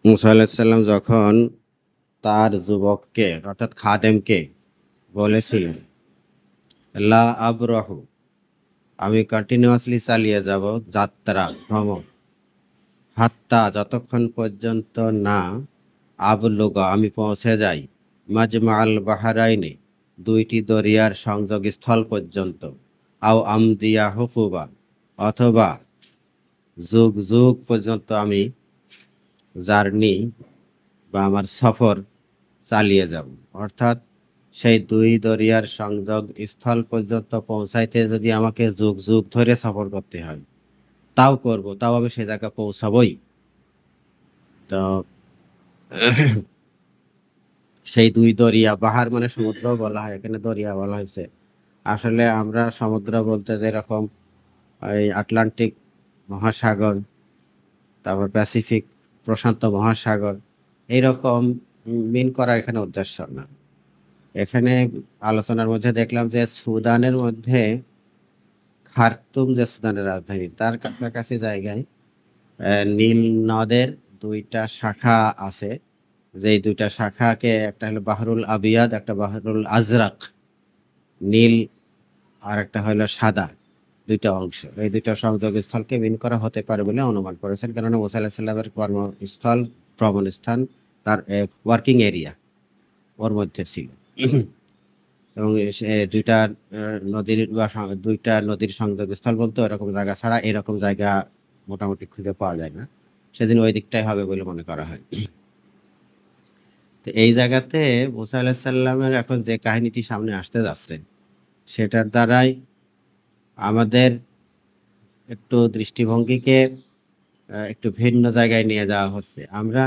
মুসা আলাহিসাল্লাম যখন তার যুবককে অর্থাৎ খাদেমকে বলেছিলেন, লা আবরাহু, আমি কন্টিনিউয়াসলি চালিয়ে যাব যাত্রা ভ্রমণ, হাত্তা যতক্ষণ পর্যন্ত না আবলুগা আমি পৌঁছে যাই মাজমা আল বাহারাইনে দুইটি দরিয়ার সংযোগস্থল পর্যন্ত, আও আমদিয়া হুকুবা, অথবা যুগ যুগ পর্যন্ত আমি জার্নি বা আমার সফর চালিয়ে যাব। অর্থাৎ সেই দুই দরিয়ার সংযোগ স্থল পর্যন্ত পৌঁছাইতে যদি আমাকে যুগ যুগ ধরে সফর করতে হয়, তাও করব, তাও আমি সে জায়গায় পৌঁছাবই। তো সেই দুই দরিয়া, বাহার মানে সমুদ্র বলা হয়, এখানে দরিয়া বলা হয়েছে। আসলে আমরা সমুদ্র বলতে যেরকম এই আটলান্টিক মহাসাগর, তারপর প্যাসিফিক প্রশান্ত মহাসাগর, এইরকম মিন করা এখানে উদ্দেশ্য না। এখানে আলোচনার মধ্যে দেখলাম যে সুদানের মধ্যে খার্তুম, যে সুদানের রাজধানী, তার কাছাকাছি জায়গায় নীল নদের দুইটা শাখা আছে। যেই দুইটা শাখাকে, একটা হলো বাহরুল আবিয়াদ, একটা বাহরুল আজরাক, নীল আর একটা হলো সাদা, দুইটা অংশ। এই দুইটা সংযোগস্থলকে মিন করা হতে পারে বলে অনুমান করেছেন, কেননা মুসা আলাহিসাল্লামের কর্মস্থল, ভ্রমণ স্থান, তার ওয়ার্কিং এরিয়া ওর মধ্যে ছিল। এবং সে দুইটা নদীর বা দুইটা নদীর সংযোগস্থল বলতে ওরকম জায়গা ছাড়া এরকম জায়গা মোটামুটি খুঁজে পাওয়া যায় না। সেদিন ওই দিকটাই হবে বলে মনে করা হয়। তো এই জায়গাতে মুসা আলাহিসাল্লামের এখন যে কাহিনীটি সামনে আসতে যাচ্ছে, সেটার দ্বারাই আমাদের একটু দৃষ্টিভঙ্গিকে একটু ভিন্ন জায়গায় নিয়ে যাওয়া হচ্ছে। আমরা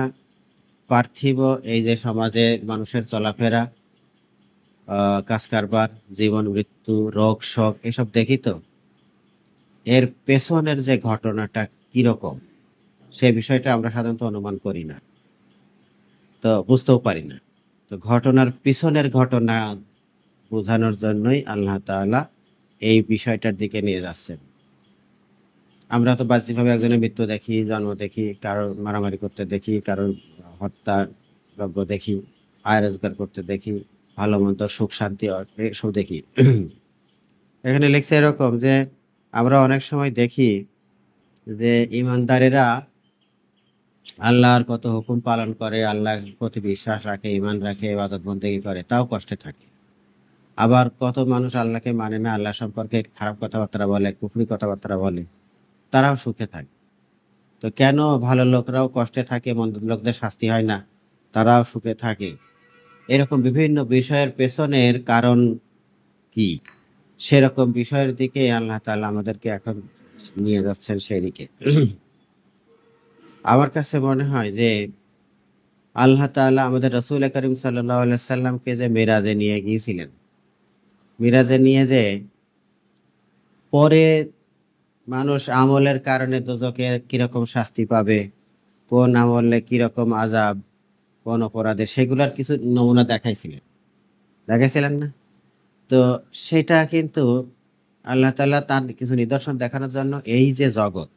পার্থিব এই যে সমাজে মানুষের চলাফেরা, কাজ কারবার, জীবন মৃত্যু, রোগ শোক, এসব দেখি। তো এর পেছনের যে ঘটনাটা কিরকম, সে বিষয়টা আমরা সাধারণত অনুমান করি না, তো বুঝতেও পারি না। তো ঘটনার পিছনের ঘটনা বোঝানোর জন্যই আল্লাহ তাআলা এই বিষয়টার দিকে নিয়ে যাচ্ছেন। আমরা তো বাহ্যিকভাবে একজনের মৃত্যু দেখি, জন্ম দেখি, কারোর মারামারি করতে দেখি, কারোর হত্যা যজ্ঞ দেখি, আয় রোজগার করতে দেখি, ভালো মন্দ, সুখ শান্তি এসব দেখি। এখানে লিখছে এরকম যে আমরা অনেক সময় দেখি যে ইমানদারেরা আল্লাহর কত হুকুম পালন করে, আল্লাহর প্রতি বিশ্বাস রাখে, ঈমান রাখে, ইবাদত বন্দেগী করে, তাও কষ্টে থাকে। আবার কত মানুষ আল্লাহকে মানে না, আল্লাহ সম্পর্কে খারাপ কথাবার্তা বলে, কুফরি কথাবার্তা বলে, তারাও সুখে থাকে। তো কেন ভালো লোকরাও কষ্টে থাকে, মন্দ লোকদের শাস্তি হয় না, তারাও সুখে থাকে? এরকম বিভিন্ন বিষয়ের পেছনের কারণ কি? সেরকম বিষয়ের দিকে আল্লাহ তাআলা আমাদেরকে এখন নিয়ে যাচ্ছেন সেদিকে। আমার কাছে মনে হয় যে আল্লাহ তাআলা আমাদের রাসূল করিম সাল্লাল্লাহু আলাইহি সাল্লামকে যে মেরাজে নিয়ে গিয়েছিলেন, মিরাজে নিয়ে যেয়ে পরে মানুষ আমলের কারণে দোজখে কিরকম শাস্তি পাবে, কোন আমলে কিরকম আযাব, কোন অপরাধে, সেগুলার কিছু নমুনা দেখাইছিলেন। দেখাইছিলেন না? তো সেটা কিন্তু আল্লাহ তাআলা তার কিছু নিদর্শন দেখানোর জন্য এই যে জগৎ,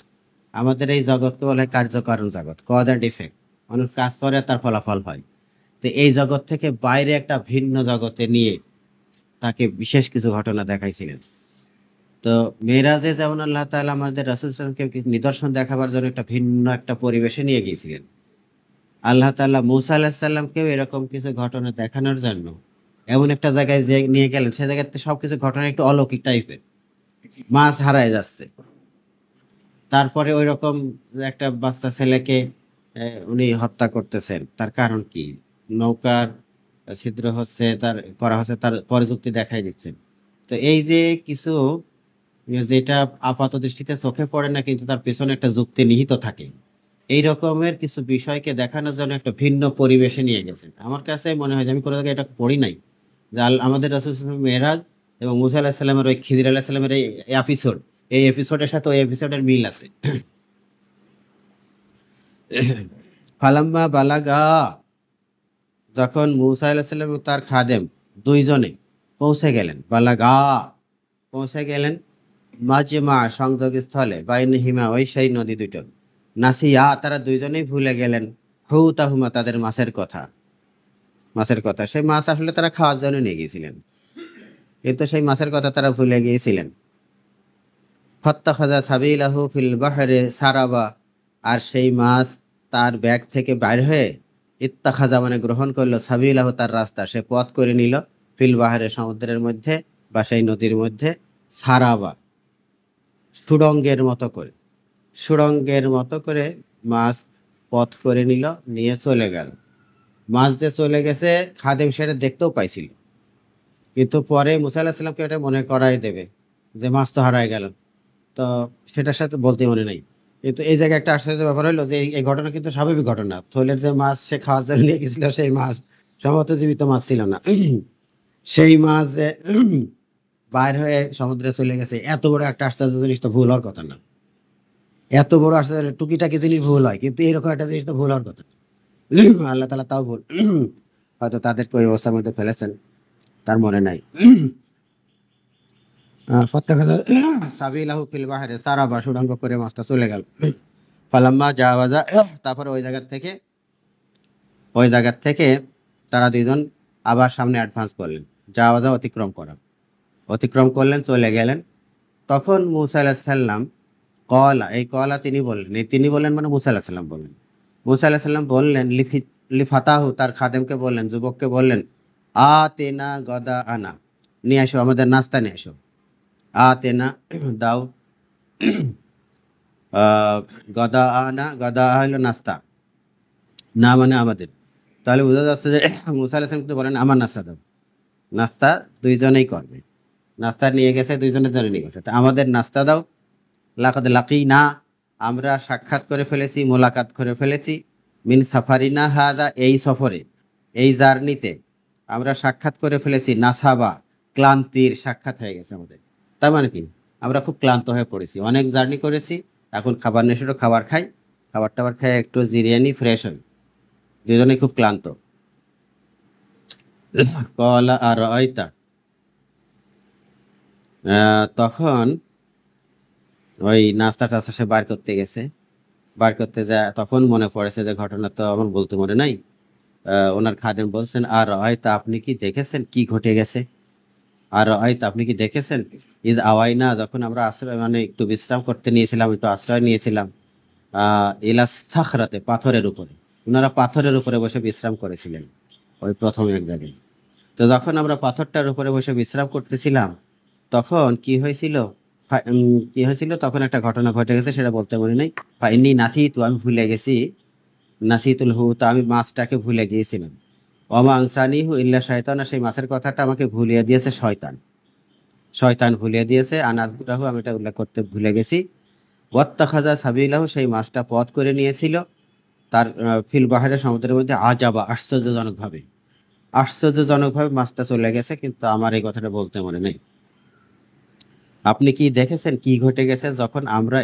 আমাদের এই জগৎকে বলা হয় কার্যকারণ জগৎ, কজ অ্যান্ড ইফেক্ট। মানুষ কাজ করে তার ফলাফল হয়। তো এই জগৎ থেকে বাইরে একটা ভিন্ন জগতে নিয়ে তাকে বিশেষ কিছু ঘটনা দেখাইছিলেন। তো মেরাজে যেমন আল্লাহ তাআলা আমাদের রাসূল সাল্লাল্লাহু আলাইহি ওয়াসাল্লামকে কিছু নিদর্শন দেখাবার জন্য একটা ভিন্ন একটা পরিবেশে নিয়ে গিয়েছিলেন। আল্লাহ তাআলা মূসা আলাইহিস সালামকেও এরকম কিছু ঘটনা দেখানোর জন্য এমন একটা জায়গায় যে নিয়ে গেলেন, সে জায়গাতে সবকিছু ঘটনা একটু অলৌকিক টাইপের। মাছ হারায় যাচ্ছে। তারপরে ঐরকম একটা বাচ্চা ছেলেকে উনি হত্যা করতেছেন। তার কারণ কি? নৌকার ছিদ্র হচ্ছে, তার করা হচ্ছে, তার পরে যুক্তি দেখাই দিচ্ছেন। তো এই যে কিছু যেটা আপাত দৃষ্টিতে চোখে পড়ে না, কিন্তু তার পেছনে একটা যুক্তি নিহিত থাকে। এই রকমের কিছু বিষয়কে দেখানোর জন্য একটা ভিন্ন পরিবেশে নিয়ে গেছেন। আমার কাছে মনে হয় যে আমি কোন জায়গায় এটা পড়ি নাই। যে আমাদের রাসূল সাল্লাল্লাহু আলাইহি ওয়াসাল্লাম মেরাজ এবং মুসা আলাইহিস সালামের ওই খিজির আলাইহিস সালামের এই এপিসোড, এই এপিসোডের সাথে ওই এপিসোডের মিল আছে। ফালাম্মা বালাগা, যখন মুসা আলাইহিস সালাম ও তার খাদেম ২ জনে পৌঁছে গেলেন, বালাগা পৌঁছে গেলেন মাজমা সংযোগস্থলে, বাইনহিমা ওই সেই নদী দুটো। নাসিয়া তারা ২ জনেই ভুলে গেলেন। হুতাহুমা, তাদের মাছের কথা সেই মাছ আসলে তারা খাওয়ার জন্য নিয়ে গিয়েছিলেন, কিন্তু সেই মাছের কথা তারা ভুলে গিয়েছিলেন। ফাত্তাখাযা সাবিলাহু ফিল বাহরি সারাবা, আর সেই মাছ তার ব্যাগ থেকে বাইর হয়ে ইত্তাখাযা মানে গ্রহণ করলো, সাবিলাহু তার রাস্তা, সে পথ করে নিল, ফিল বাহরে সমুদ্রের মধ্যে বা সেই নদীর মধ্যে, সারাবা সুড়ঙ্গের মতো করে মাছ পথ করে নিল, নিয়ে চলে গেল। মাছ যে চলে গেছে খাদেম সেটা দেখতেও পাইছিল, কিন্তু পরে মুসা আলাহিসাল্লামকে এটা মনে করাই দেবে যে মাছ তো হারায় গেল, তো সেটার সাথে বলতে মনে নেই। কিন্তু এই জায়গায় একটা আশ্চর্য ব্যাপার হলো যে এই ঘটনা কিন্তু স্বাভাবিক ঘটনা। থলের যে মাছ সে খাওয়ার জন্য নিয়ে গেছিল, সেই মাছ সম্ভবত জীবিত মাছ ছিল না। সেই মাছ যে বাইর হয়ে সমুদ্রে চলে গেছে, এত বড় একটা আশ্চর্য জিনিস তো ভুল হওয়ার কথা না। এত বড় আশ্চর্য, টুকিটাকি জিনিস ভুল হয়, কিন্তু এরকম একটা জিনিস তো ভুল হওয়ার কথা না। আল্লাহ তালা তাও ভুল, হয়তো তাদেরকে ওই অবস্থার মধ্যে ফেলেছেন, তার মনে নাই। ফাত্তাখাযা সাবিলাহু ফিল বাহরি সারাবা, সুড়ঙ্গ করে মাছটা চলে গেল। ফালাম্মা জাওয়াজা, তারপরে ওই জায়গার থেকে তারা দুইজন আবার সামনে অ্যাডভান্স করলেন। জাওয়াজা অতিক্রম করলেন, চলে গেলেন। তখন মুসা আলাইহিস সালাম এই কলা তিনি বললেন, তিনি বললেন মানে মুসা আলাইহিস সালাম বললেন। মুসা আলাইহিস সালাম বললেন লিফাতাহু, তার খাদেমকে বললেন, যুবককে বললেন, আতেনা গদা আনা, নিয়ে আসো, আমাদের নাস্তা নিয়ে আসো। আতেনা দাও, গদা হলো নাস্তা, না মানে আমাদের। তাহলে বোঝা যাচ্ছে যে মুসা আলাইহিস সালাম কিন্তু বলেন আমার নাস্তা দাও। নাস্তা দুইজনেই করবে, নাস্তা নিয়ে গেছে, দুইজনের জন্য নিয়ে গেছে, তা আমাদের নাস্তা দাও। লাকাদ লাকিনা, আমরা সাক্ষাৎ করে ফেলেছি, মোলাকাত করে ফেলেছি, মিন সাফারিনা হাদা, এই সফরে, এই জার্নিতে আমরা সাক্ষাৎ করে ফেলেছি, নাসাবা, ক্লান্তির সাক্ষাৎ হয়ে গেছে আমাদের। তার মানে কি, আমরা খুব ক্লান্ত হয়ে পড়েছি, অনেক জার্নি করেছি, এখন খাবার নেশো, খাবার খাই, খাবার টাবার খাই, একটু জিরিয়ানি, ফ্রেশ হই, দুজনেই খুব ক্লান্ত। কলা আর রয়তা, তখন ওই নাস্তা টাস্তা সে বার করতে যায়, তখন মনে পড়েছে যে ঘটনা তো আমার বলতে মনে নাই। ওনার খাদেম বলছেন, আর হয়তো আপনি কি দেখেছেন কি ঘটে গেছে? আর হয়তো আপনি কি দেখেছেন, ঈদ আওয়াইনা, যখন আমরা আশ্রয় মানে একটু বিশ্রাম করতে নিয়েছিলাম, একটু আশ্রয় নিয়েছিলাম, ইলা সাখরাতে, পাথরের উপরে। ওনারা পাথরের উপরে বসে বিশ্রাম করেছিলেন ওই প্রথম এক জায়গায়। তো যখন আমরা পাথরটার উপরে বসে বিশ্রাম করতেছিলাম, তখন কি হয়েছিল, তখন একটা ঘটনা ঘটে গেছে, সেটা বলতে মনে নেই। ফাইন্নি নাসিতু, আমি ভুলে গেছি, নাসিতুল হুত, আমি মাছটাকে ভুলে গিয়েছিলাম। ওমা আনসানিহু ইল্লা শয়তান, আর সেই মাছের কথাটা আমাকে ভুলিয়ে দিয়েছে শয়তান ভুলিয়ে দিয়েছে। আনাজকুরাহু, আমি এটা উল্লেখ করতে ভুলে গেছি। ওয়াত্তাখাযা সাবিলাহু, সেই মাছটা পথ করে নিয়েছিল তার ফিল বাহরে, সমুদ্রের মধ্যে, আজাবা, আশ্চর্যজনকভাবে মাছটা চলে গেছে, কিন্তু আমার এই কথাটা বলতে মনে নেই। আপনি কি দেখেছেন কি ঘটে গেছে? যখন আমরা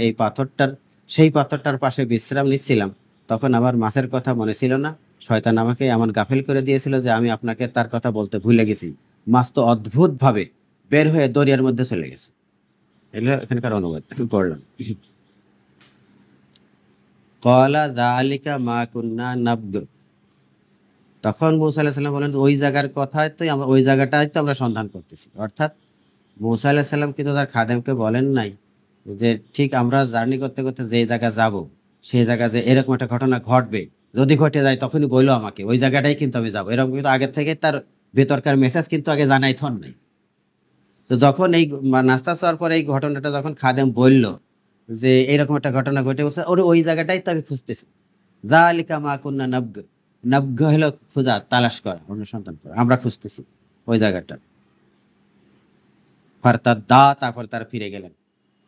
সেই পাথরটার পাশে বিশ্রাম নিচ্ছিলাম, তখন আমার মাছের কথা মনে ছিল না, শয়তান আমাকে এমন গাফিল করে দিয়েছিল যে আমি আপনাকে তার কথা বলতে ভুলে গেছি। মাছ তো অদ্ভুতভাবে বের হয়ে দরিয়ার মধ্যে চলে গেছে। এগুলো এখানকার অনুবাদ পড়লাম। ক্বালা যালিকা মা কুন্না নাবগু, তখন মূসা আলাইহিস সালাম বলেন, ওই জায়গাটাই তো আমরা সন্ধান করতেছি। অর্থাৎ মূসা আলাইহিস সালাম কিন্তু তার খাদেমকে বলেন নাই যে ঠিক আমরা জার্নি করতে করতে যে জায়গা যাব, সেই জায়গা যে এরকম একটা ঘটনা ঘটবে, যদি ঘটে যায় তখনই বললো আমাকে, ওই জায়গাটাই কিন্তু আমি যাবো, এরকম কিন্তু আগে থেকে তার ভেতরকার মেসেজ কিন্তু আগে জানাই থন নাই। তো যখন এই নাস্তা চাওয়ার পরে এই ঘটনাটা যখন খাদেম বলল যে এরকম একটা ঘটনা ঘটে গেছে, ওই জায়গাটাই তো আমি খুঁজতেছি। যালিকা মা কুন্না নাবগ, নাবগ হলো খোঁজা, তালাশ করা, অনুসন্ধান করা, আমরা খুঁজতেছি ওই জায়গাটা। ফারতাদ্দা, তারপর তারা ফিরে গেলেন,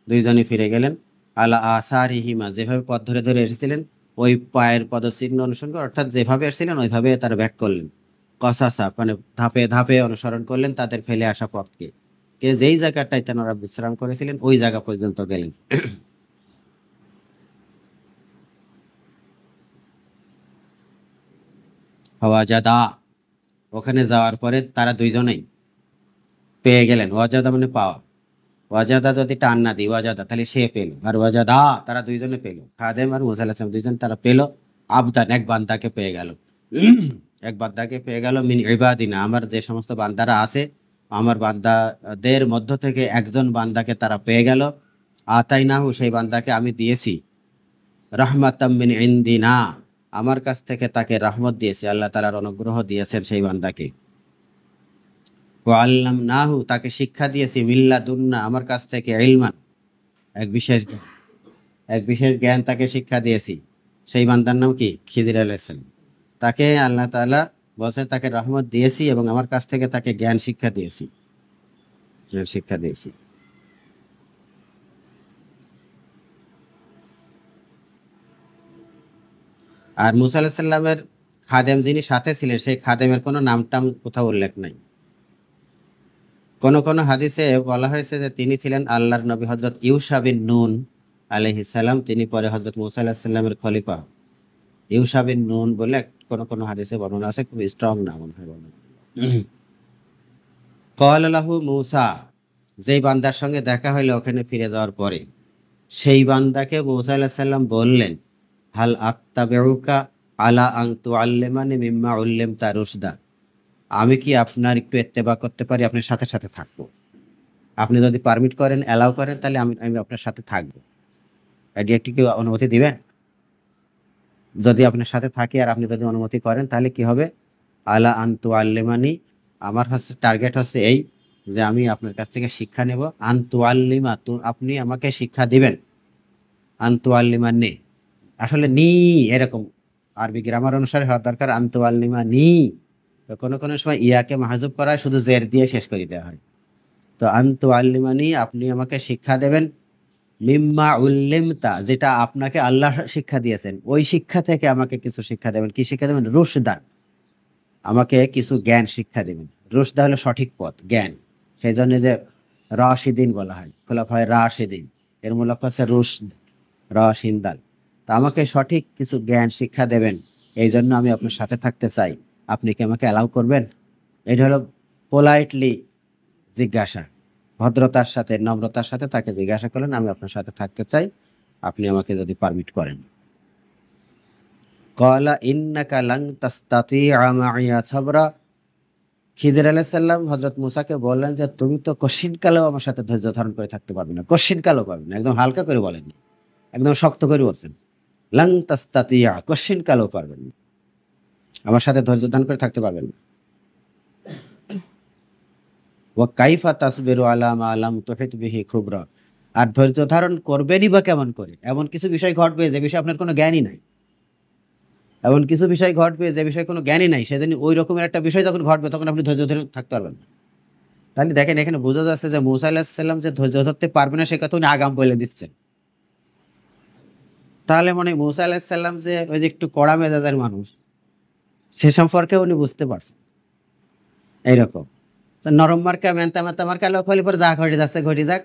দুইজনই ফিরে গেলেন। আলা আসারিহিমা, যেভাবে পথ ধরে ধরে এসেছিলেন, ওই পায়ের পদচিহ্ন অনুসরণ করে, অর্থাৎ যেভাবে এসেছিলেন ওইভাবে তারা ব্যাক করলেন। কসাসা মানে ধাপে ধাপে অনুসরণ করলেন তাদের ফেলে আসা পথকে। যেই জায়গাটায় তারা বিশ্রাম করেছিলেন ওই জায়গা পর্যন্ত গেলেন। ওয়াজাদা, ওখানে যাওয়ার পরে তারা দুইজনেই পেয়ে গেলেন। ওয়াজাদা মানে পাওয়া, ওয়াজাদা যদি টান না দিই ওয়াজাদা, তাহলে সে পেল, আর ওয়াজাদা, তারা দুইজনে পেল, খাদেম আর মুসা আলাইহিস সালাম দুইজন তারা পেল। আবদান, এক বান্দাকে পেয়ে গেল। এক বান্দাকে পেয়ে গেল মিন ইবাদিনা, আমার যে সমস্ত বান্দারা আছে আমার বান্দাদের মধ্য থেকে একজন বান্দাকে তারা পেয়ে গেল। আতাইনাহু, সেই বান্দাকে আমি দিয়েছি, রাহমাতাম মিন ইন্দিনা, আমার কাছ থেকে তাকে রহমত দিয়েছি, আল্লাহ তাআলার অনুগ্রহ দিয়েছেন সেই বান্দাকে। ওয়া আল্লামনাহু, তাকে শিক্ষা দিয়েছি, মিল্লাদুন্না, আমার কাছ থেকে, ইলমান, এক বিশেষ জ্ঞান, এক বিশেষ জ্ঞান তাকে শিক্ষা দিয়েছি। সেই বান্দার নাম কি? খিজির আলাইহিস সালাম। তাকে আল্লাহ তাআলা বলছেন তাকে রহমত দিয়েছি এবং আমার কাছ থেকে তাকে জ্ঞান শিক্ষা দিয়েছি, জ্ঞান শিক্ষা দিয়েছি। আর মুসা আলাইহিস সালামের খাদেম যিনি সাথে ছিলেন সেই খাদেমের কোনো নাম টাম কোথাও উল্লেখ নাই। কোন কোন হাদিসে বলা হয়েছে যে তিনি ছিলেন আল্লাহর নবী হযরত ইউশা বিন নুন আলাইহিস সালাম, তিনি পরে হযরত মুসা আলাইহিস সালামের খলিফা। ইউশা বিন নুন বলে কোন কোন হাদিসে বর্ণনা আছে, খুব স্ট্রং নাম মনে হয় বর্ণনা। ক্বালা লাহু মূসা, যেই বান্দার সঙ্গে দেখা হইলো ওখানে ফিরে যাওয়ার পরে, সেই বান্দাকে মূসা আলাইহিস সালাম বললেন, হাল আত্তাবিউকা আলা আন তুআল্লিমানি মিম্মা উল্লিমতা রুশদা, আমি কি আপনার একটু ইত্তেবা করতে পারি? আপনার সাথে সাথে থাকবো। আপনি যদি পারমিট করেন, অ্যালাউ করেন, তাহলে আমি আমি আপনার সাথে থাকবো। এটি একটি কি অনুমতি দিবেন? যদি আপনার সাথে থাকি আর আপনি যদি অনুমতি করেন তাহলে কি হবে? আলা আনতু আল্লিমানি, আমার হচ্ছে টার্গেট হচ্ছে এই যে আমি আপনার কাছ থেকে শিক্ষা নেব। আনতু আল্লিমা, আপনি আমাকে শিক্ষা দিবেন। আনতু আল্লিমা নে, আসলে নি এরকম আরবি গ্রামার অনুসারে হওয়ার দরকার। আনতু আল্লিমা নি, তো কোনো কোনো সময় ইয়াকে মাহজুব করা হয়, শুধু জের দিয়ে শেষ করে দেওয়া হয়। তো আনতু আল্লিমানি, আপনি আমাকে শিক্ষা দেবেন, মিম্মা উল্লিমতা, যেটা আপনাকে আল্লাহ শিক্ষা দিয়েছেন, ওই শিক্ষা থেকে আমাকে কিছু শিক্ষা দেবেন। কি শিক্ষা দেবেন? রুশদান, আমাকে কিছু জ্ঞান শিক্ষা দেবেন। রুশদা হলো সঠিক পথ, জ্ঞান। সেই জন্য যে রাশিদিন বলা হয়, খোলাফায়ে রাশিদিন, এর মূলক হচ্ছে রুশদ, রাশিনদাল। তা আমাকে সঠিক কিছু জ্ঞান শিক্ষা দেবেন, এই জন্য আমি আপনার সাথে থাকতে চাই। আপনি কি আমাকে অ্যালাউ করবেন? এটা হলো পোলাইটলি জিজ্ঞাসা, ভদ্রতার সাথে, নম্রতার সাথে তাকে জিজ্ঞাসা করলেন, আমি আপনার সাথে থাকতে চাই, আপনি আমাকে যদি পারমিট করেন। ক্বালা ইন্নাকা লান তাসতাতিআ মাইয়া সাবরা, খিদির আলাইহিস সালাম হযরত মূসাকে বললেন যে তুমি তো কশিনকালেও আমার সাথে ধৈর্য ধারণ করে থাকতে পারবে না, কশিনকালেও পারবে না। একদম হালকা করে বলেননি, একদম শক্ত করে বলছেন, লান তাসতাতিআ, কশিনকালেও পারবেন না, আমার সাথে ধৈর্য ধারণ করে থাকতে পারবেন না। ওয়া কাইফা তাসবিরু আলা মা লাম তুহিত বিহি খুবরা, আর ধৈর্য ধারণ করবেনই বা কেমন করে? এমন কিছু বিষয় ঘটবে যে বিষয়ে আপনার কোনো জ্ঞানই নাই, এমন কিছু বিষয় ঘটবে যে বিষয়ে কোনো জ্ঞানই নাই, সেজন্য ওই রকমের একটা বিষয় যখন ঘটবে তখন আপনি ধৈর্য ধরে থাকতে পারবেন না। তাহলে দেখেন এখানে বোঝা যাচ্ছে যে মূসা আলাইহিস সালাম যে ধৈর্য ধরতে পারবে না সে কথা উনি আগাম বলে দিচ্ছেন। তাহলে মনে হয় মূসা আলাইহিস সালাম যে ওই যে একটু কড়া মেজাজের মানুষ, সে সম্পর্কে উনি বুঝতে পারছেন এইরকম। তো নরম মার্কা মেনতা মাতা মার্কা লোক হলে পরে যা ঘটে যাচ্ছে ঘটে যাক,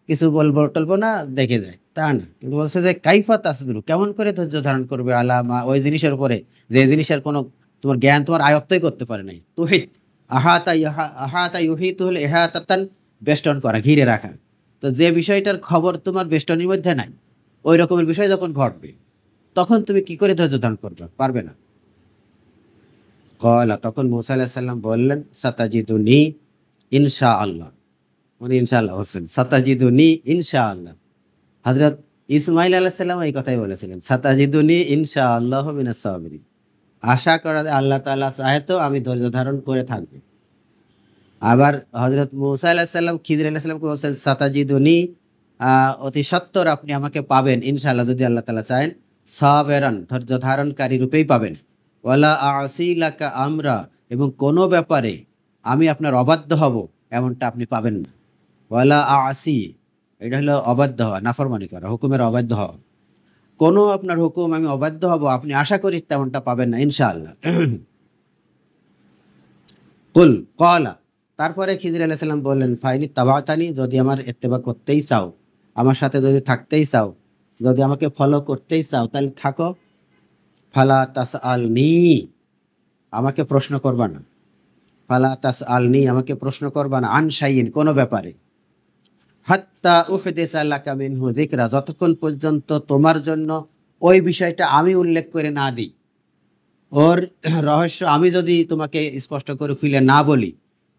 কিছু বলবো টলবো না, দেখে যায়, তা না। কিন্তু বলছে যে কাইফা তাসবিরু, কেমন করে ধৈর্য ধারণ করবে আলামা, ওই জিনিসের উপরে যে জিনিসের কোনো তোমার জ্ঞান তোমার আয়ত্তই করতে পারে নাই। তুহিত, আহাতা ইউহিতু হলো ইহাতাতান, বেষ্টন করা, ঘিরে রাখা। তো যে বিষয়টার খবর তোমার বেষ্টনীর মধ্যে নাই, ওই রকমের বিষয় যখন ঘটবে তখন তুমি কি করে ধৈর্য ধারণ করবে? পারবে না। ক্বালা, তখন মূসা আলাইহিস সালাম বললেন, সাতাজিদুনি ইনশাআল্লাহ, উনি ইনশাআল্লাহ বলছেন, সাতাজিদুনি ইনশাআল্লাহ। হযরত ইসমাঈল আলাইহিস সালাম এই কথাই বলেছিলেন, সাতাজিদুনি ইনশাআল্লাহু মিনাস সাবিরিন, আশা করা যায় আল্লাহ তাআলা চাহে তো আমি ধৈর্য ধারণ করে থাকব। আবার হযরত মূসা আলাইহিস সালাম খিজির আলাইহিস সালামকে বলছেন, সাতাজিদুনি, অতি সত্বর আপনি আমাকে পাবেন ইনশাআল্লাহ, যদি আল্লাহ তাআলা চাহেন, সাবিরান, ধৈর্য ধারণকারী রূপেই পাবেন। ওয়ালা আ'সি লাকা আমরা, এবং কোনো ব্যাপারে আমি আপনার অবাধ্য হব এমনটা আপনি পাবেন না। ওয়ালা আ'সি, এটা হলো অবাধ্য হওয়া, নাফরমানি করা, হুকুমের অবাধ্য হওয়া। কোনো আপনার হুকুম আমি অবাধ্য হব আপনি আশা করি তেমনটা পাবেন না ইনশাআল্লাহ। কুল ক্বালা, তারপরে খিজির আলাইহিস সালাম বললেন, ফাইনি তাবাতানি, যদি আমার ইত্তেবা করতেই চাও, আমার সাথে যদি থাকতেই চাও, যদি আমাকে ফলো করতেই চাও, তাহলে থাকো। ফালা তাসআলনি, আমাকে প্রশ্ন করবা না। ফালা তাসআলনি, আমাকে প্রশ্ন করবা না, আন শাইইন, কোনো ব্যাপারে। হাত্তা উহদিসা লাকা মিনহু যিকরা, যতক্ষণ পর্যন্ত তোমার জন্য ওই বিষয়টা আমি উল্লেখ করে না দিই, ওর রহস্য আমি যদি তোমাকে স্পষ্ট করে খুলে না বলি,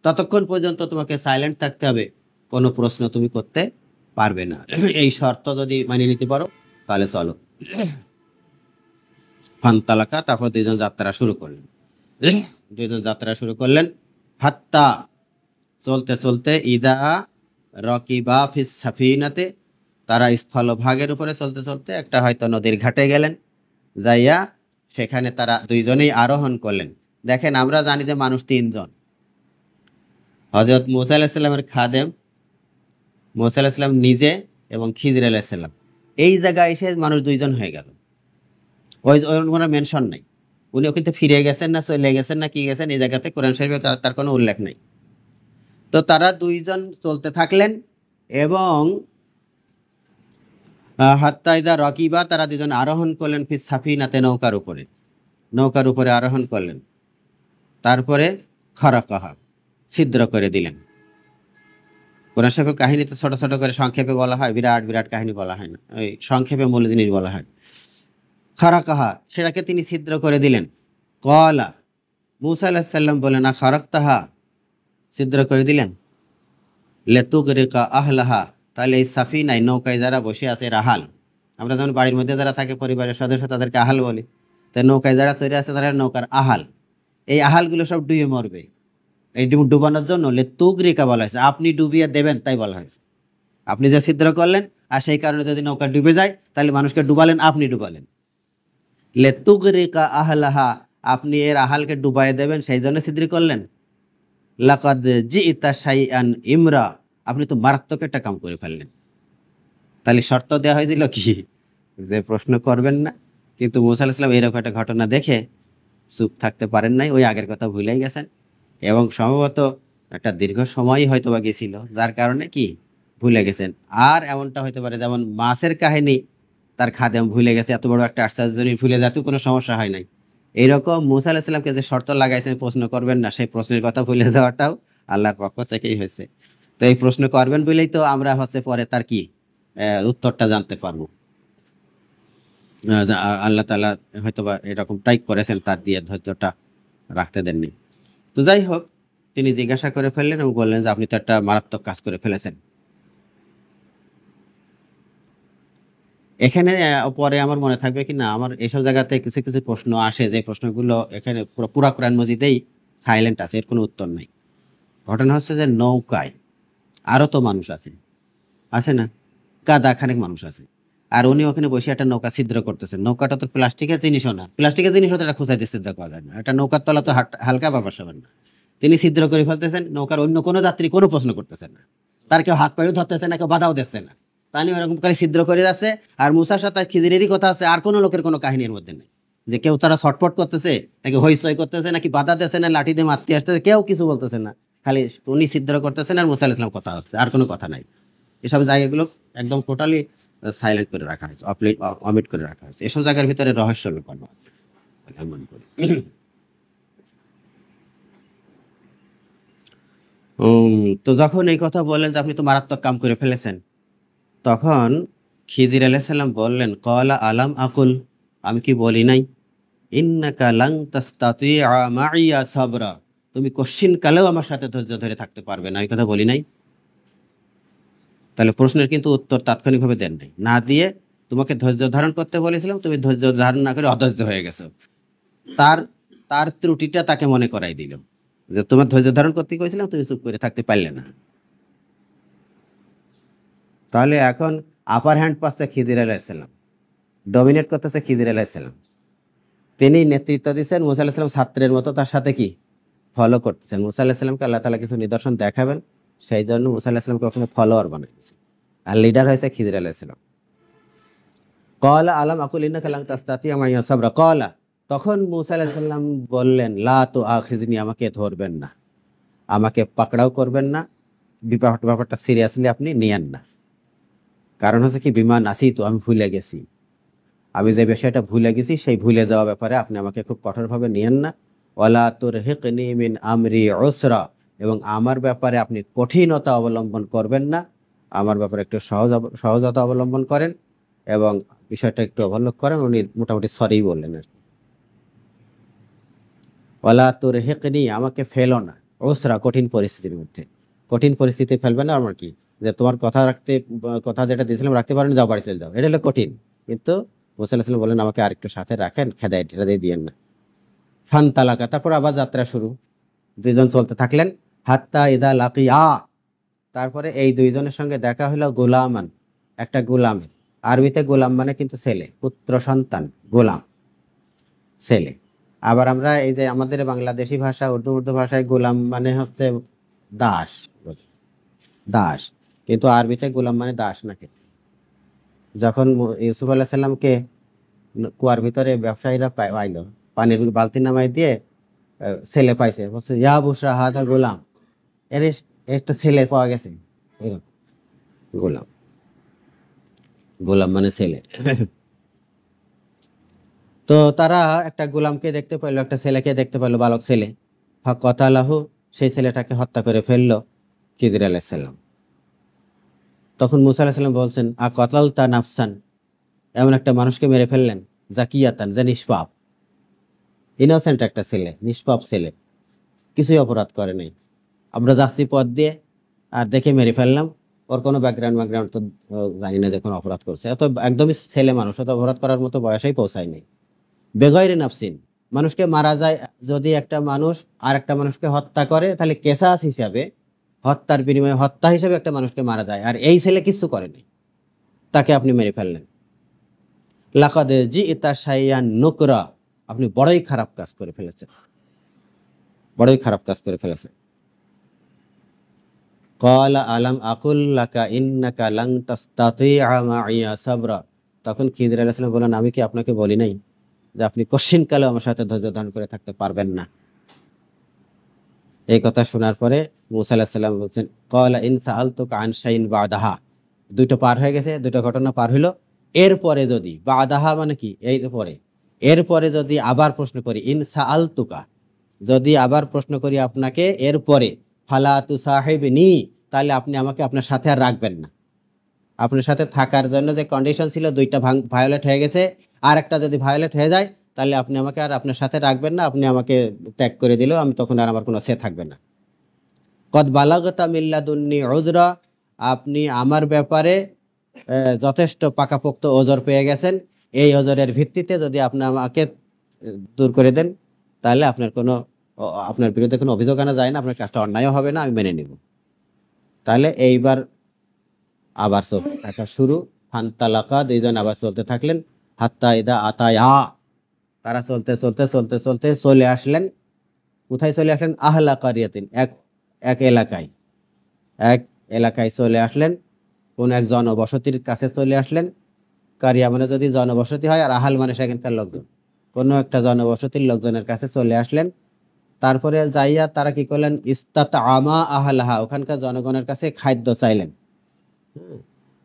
ততক্ষণ পর্যন্ত তোমাকে সাইলেন্ট থাকতে হবে, কোনো প্রশ্ন তুমি করতে পারবে না। এই শর্ত যদি মানিয়ে নিতে পারো তাহলে চলো। ফান্তালাকা, তারপর দুইজন যাত্রা শুরু করলেন। দুইজন যাত্রা শুরু করলেন। হাত্তা, চলতে চলতে, ইদা রকিবা ফিস সাফিনাতে, তারা স্থলভাগের উপরে চলতে চলতে একটা হয়তো নদীর ঘাটে গেলেন। যাইয়া সেখানে তারা দুইজনেই আরোহণ করলেন। দেখেন, আমরা জানি যে মানুষ তিনজন, হযরত মুসা আলাইহিস সালামের খাদেম, মুসা আলাইহিস সালাম নিজে এবং খিজির আলাইহিস সালাম। এই জায়গায় এসে মানুষ দুইজন হয়ে গেল। ওই ওর কোনো মেনশন নাই। উনিও কিন্তু ফিরে গেছেন না চলে গেছেন না কি গেছেন, এই জায়গাতে কোরআন শরীফে তার কোনো উল্লেখ নাই। তো তারা দুইজন চলতে থাকলেন এবং হাত্তা ইদা রকিবা, তারা দুজন আরোহণ করলেন ফিস সাফিনাতে, নৌকার উপরে। নৌকার উপরে আরোহণ করলেন। তারপরে খরাকাহা, ছিদ্র করে দিলেন। কোরআন শরীফের কাহিনীতে ছোট ছোট করে সংক্ষেপে বলা হয়, বিরাট বিরাট কাহিনী বলা হয় না, ওই সংক্ষেপে মূল জিনিস বলা হয়। খরাকাহা, সেটাকে তিনি ছিদ্র করে দিলেন। কলা, মুসা আলাইহিস সালাম বলেন, খরাকতাহা, ছিদ্র করে দিলেন। লেতুগরিকা আহলাহা, তাহলে এই সাফিনায়, নৌকায় যারা বসে আছে রাহাল, আমরা যেমন বাড়ির মধ্যে যারা থাকে পরিবারের সদস্য তাদেরকে আহাল বলি, তাই নৌকায় যারা চড়ে আছে তারা নৌকার আহাল। এই আহালগুলো সব ডুবে মরবে। এই ডুবানোর জন্য লেতুগরিকা বলা হয়েছে, আপনি ডুবিয়ে দেবেন তাই বলা হয়েছে। আপনি যে ছিদ্র করলেন আর সেই কারণে যদি নৌকা ডুবে যায় তাহলে মানুষকে ডুবালেন, আপনি ডুবালেন। লেতুগরিকা আহলাহা, আপনি এর আহালকে ডুবাই দেবেন, সেই জন্য ছিদ্র করলেন। লাকাদ জিইতা শাইআন ইমরা, আপনি তো মারাত্মক একটা কাম করে ফেললেন। তাহলে শর্ত দেওয়া হয়েছিল কি, যে প্রশ্ন করবেন না। কিন্তু মুসা আলাইহিস সালাম এরকম একটা ঘটনা দেখে চুপ থাকতে পারেন নাই, ওই আগের কথা ভুলেই গেছেন। এবং সম্ভবত একটা দীর্ঘ সময়ই হয়তো বা গেছিল, যার কারণে কি ভুলে গেছেন। আর এমনটা হতে পারে যেমন মাছের কাহিনী, তার খাদেম ভুলে গেছে, এত বড় একটা আশ্চর্য ভুলে যাতেও কোনো সমস্যা হয় নাই। এইরকম মুসা আলাইহিস সালামকে যে শর্ত লাগাইছেন প্রশ্ন করবেন না, সেই প্রশ্নের কথা ভুলে যাওয়াটাও আল্লাহর পক্ষ থেকেই হয়েছে। তো এই প্রশ্ন করবেন বলেই তো আমরা পরে তার কি উত্তরটা জানতে পারবো। আল্লাহ তাআলা হয়তোবা এরকম টাইপ করেছেন, তার দিয়ে ধৈর্যটা রাখতে দেননি। তো যাই হোক, তিনি জিজ্ঞাসা করে ফেললেন এবং বললেন যে আপনি তো একটা মারাত্মক কাজ করে ফেলেছেন। এখানে পরে আমার মনে থাকবে কি না, আমার এসব জায়গাতে কিছু কিছু প্রশ্ন আসে, যে প্রশ্নগুলো এখানে পুরা কোরআন মজিদেই সাইলেন্ট আছে, এর কোনো উত্তর নাই। ঘটনা হচ্ছে যে নৌকায় আরো তো মানুষ আছে না, কাদা খানেক মানুষ আছে। আর উনি ওখানে বসে একটা নৌকা ছিদ্র করতেছেন। নৌকাটা তো প্লাস্টিকের জিনিসও না, প্লাস্টিকের জিনিস হতো এটা খুঁচাইতে ছিদ্র করা যায় না, এটা নৌকার তলা তো হালকা ব্যাপার স্যাপার না। তিনি ছিদ্র করে ফেলতেছেন, নৌকার অন্য কোনো যাত্রী কোনো প্রশ্ন করতেছেন না, তার কেউ হাত পায়েও ধরতেছে না, কেউ বাধাও দিচ্ছে না, তা নিয়ে ওরকম করে ছিদ্র করে যাচ্ছে। আর মুসার সাথে খিজিরেরই কথা আছে, আর কোনো লোকের কোনো কাহিনীর মধ্যে নেই যে কেউ তারা ছটফট করতেছে নাকি হইচই করতেছে নাকি বাধা দিচ্ছে না, লাঠি দিয়ে মারতে আসতেছে, কেউ কিছু বলতেছে না। খালি উনি ছিদ্র করতেছেন আর মুসা আলাইহিস সালাম কথা হচ্ছে, আর কোনো কথা নাই। এসব জায়গাগুলো একদম টোটালি সাইলেন্ট করে রাখা হয়েছে, অমিট করে রাখা হয়েছে। এসব জায়গার ভিতরে রহস্য লুকানো আছে বলে আমি মনে করি। তো যখন এই কথা বললেন যে আপনি তো মারাত্মক কাম করে ফেলেছেন, তখন খিদির আলাইহিস সালাম বললেন, ক্বালা আলাম আকুল, আমি কি বলি নাই, ইন্নাকা লান তাসতাতিআ মাইয়া সাবরা, তুমি কশিন কালেও আমার সাথে ধৈর্য ধরে থাকতে পারবে না, এই কথা বলি নাই? তাহলে প্রশ্নের কিন্তু উত্তর তাৎক্ষণিকভাবে দেন নাই, না দিয়ে তোমাকে ধৈর্য ধারণ করতে বলেছিলাম, তুমি ধৈর্য ধারণ না করে অধৈর্য হয়ে গেছো। তার তার ত্রুটিটা তাকে মনে করাই দিল যে তোমার ধৈর্য ধারণ করতে কইছিলাম, তুমি চুপ করে থাকতে পারলে না। তাহলে এখন আপার হ্যান্ড পাচ্ছে খিজির আলাইহিস সালাম, ডমিনেট করতেছে খিজির আলাইহিস সালাম। তিনি নেতৃত্ব দিচ্ছেন, মুসা আলাইহিস সালাম ছাত্রের মতো তার সাথে কি ফলো করতেছেন। মুসা আলাইহিস সালামকে আল্লাহ তাআলা কিছু নিদর্শন দেখাবেন, সেই জন্য মুসা আলাইহিস সালামকে ওখানে ফলোয়ার বানাইছে, আর লিডার হয়েছে খিজির আলাইহিস সালাম। ক্বালা আলাম আকুল ইন্নাকা লান তাসতাতিআ মাইয়া সাবরা, ক্বালা, তখন মুসা আলাইহিস সালাম বললেন, লা তুআখিযনি, আমাকে ধরবেন না, আমাকে পাকড়াও করবেন না, ব্যাপারটা সিরিয়াসলি আপনি নিয়েন না। কারণ হচ্ছে কি, বিমা নাসিতু, আমি ভুলে গেছি, আমি যে বিষয়টা ভুলে গেছি সেই ভুলে যাওয়া ব্যাপারে আপনি আমাকে খুব কঠোরভাবে নিয়েন না। ওয়ালা তুরহিকনি মিন আমরি উসরা, এবং আমার ব্যাপারে আপনি কঠিনতা অবলম্বন করবেন না, আমার ব্যাপারে একটু সহজতা অবলম্বন করেন। এবং বিষয়টা একটু ওভারলোক করেন। উনি মোটামুটি সরি বললেন আর কি। ওয়ালা তুরহিকনি, আমাকে ফেলো না, ওসরা, কঠিন পরিস্থিতির মধ্যে। কঠিন পরিস্থিতি ফেলবে না আমার কি, যে তোমার কথা রাখতে, কথা যেটা দিয়েছিলাম রাখতে পারেন, যাও বাড়ি চলে যাও, এটা হলো কঠিন। কিন্তু মুসা আলাইহিস সালাম বলেন আমাকে আরেকটু সাথে রাখেন, খেদায় এটা দিয়ে দিয়েন না। ফান তালাকা, তারপর আবার যাত্রা শুরু, দুইজন চলতে থাকলেন। হাত্তা ইদা লাকিয়া, তারপরে এই দুইজনের সঙ্গে দেখা হলো গোলামান, একটা গোলামের। আরবিতে গোলাম মানে কিন্তু ছেলে, পুত্র সন্তান, গোলাম ছেলে। আবার আমরা এই যে আমাদের বাংলাদেশি ভাষা, উর্দু ভাষায় গোলাম মানে হচ্ছে দাস বলি, দাস। কিন্তু আরবিতে গোলাম মানে দাস নাকি। যখন ইউসুফ আলাইহিস সালামকে কুয়ার ভিতরে ব্যবসায়ীরা পাইলো, পানির বালতি নামাই দিয়ে ছেলে পাইছে, বলছে ইয়া বুশরা হাদা গোলাম, এর একটা ছেলে পাওয়া গেছে, এরকম। গোলাম, গোলাম মানে ছেলে। তো তারা একটা গোলামকে দেখতে পেলো, একটা ছেলেকে দেখতে পেলো, বালক ছেলে। ফাকাতালাহু, সেই ছেলেটাকে হত্যা করে ফেললো খিদির আলাইহিস সালাম। তখন মুসা আলাইহিস সালাম বলছেন আকাতালতা নাফসান, এমন একটা মানুষকে মেরে ফেললেন, জাকিয়াতান, যে নিষ্পাপ, ইনোসেন্ট একটা ছেলে, নিষ্পাপ ছেলে, কিছুই অপরাধ করে নাই। আমরা যাচ্ছি পথ দিয়ে আর দেখে মেরে ফেললাম, ওর কোনো ব্যাকগ্রাউন্ড তো জানি না, যখন অপরাধ করছে, অত একদমই ছেলে মানুষ, অত অপরাধ করার মতো বয়সেই পৌঁছায় নাই। বেগয়রে নাফসিন, মানুষকে মারা যায়, যদি একটা মানুষ আর একটা মানুষকে হত্যা করে তাহলে কেসাস হিসাবে, হত্যার বিনিময়ে হত্যা হিসাবে একটা মানুষকে মারা যায়, আর এই ছেলে কিছু করেনি, তাকে আপনি মেরে ফেললেন। লাকাদ জিইতা শাইয়ান নুকরা, আপনি বড়ই খারাপ কাজ করে ফেলেছেন, বড়ই খারাপ কাজ করে ফেলেছেন। ক্বালা আলাম আকুল লাকা ইন্নাকা লান তাসতাতিআ মাইয়া সাবরা, তখন খিদির আলাইহিস সালাম বলেন আমি কি আপনাকে বলি নাই যে আপনি কশিনকালেও আমার সাথে ধৈর্য ধারণ করে থাকতে পারবেন না। এই কথা শোনার পরে মুসা আলাইহিস সালাম বলছেন ক্বালা ইন সাআলতুকা আন শাইইন বাদাহা, দুটো পার হয়ে গেছে, দুটো ঘটনা পার হইলো। এরপরে যদি, বাদাহা মানে কি, এরপরে যদি আবার প্রশ্ন করি, ইন সাআলতুকা, যদি আবার প্রশ্ন করি আপনাকে এরপরে, ফালা তুসাহিবনি, তাহলে আপনি আমাকে আপনার সাথে আর রাখবেন না। আপনার সাথে থাকার জন্য যে কন্ডিশন ছিল, দুইটা ভায়োলেট হয়ে গেছে, আর একটা যদি ভায়োলেট হয়ে যায় তাহলে আপনি আমাকে আর আপনার সাথে রাখবেন না, আপনি আমাকে ত্যাগ করে দিলেও আমি তখন আর আমার কোনো সে থাকবে না। কদ বালাগতা মিল্লাদুন্নি উযরা, আপনি আমার ব্যাপারে যথেষ্ট পাকাপোক্ত ওজর পেয়ে গেছেন, এই ওজরের ভিত্তিতে যদি আপনি আমাকে দূর করে দেন তাহলে আপনার বিরুদ্ধে কোনো অভিযোগ আনা যায় না, আপনার কাজটা অন্যায় হবে না, আমি মেনে নিব। তাহলে এইবার আবার চলতে থাকা শুরু। ফান্তালাকা, দুইজন আবার চলতে থাকলেন। হাত্তা ইদা আতায়া, তারা চলতে চলতে চলতে চলতে চলে আসলেন, কোথায় চলে আসলেন, আহলা কারিয়াতিন, এক এলাকায়, এক এলাকায় চলে আসলেন, কোন এক জনবসতির কাছে চলে আসলেন। কারিয়া মানে যদি জনবসতি হয়, আর আহাল মানে সেখানকার লোকজন, কোনো একটা জনবসতির লোকজনের কাছে চলে আসলেন। তারপরে যাইয়া তারা কি করলেন, ইস্তাত আমা আহলাহা, ওখানকার জনগণের কাছে খাদ্য চাইলেন।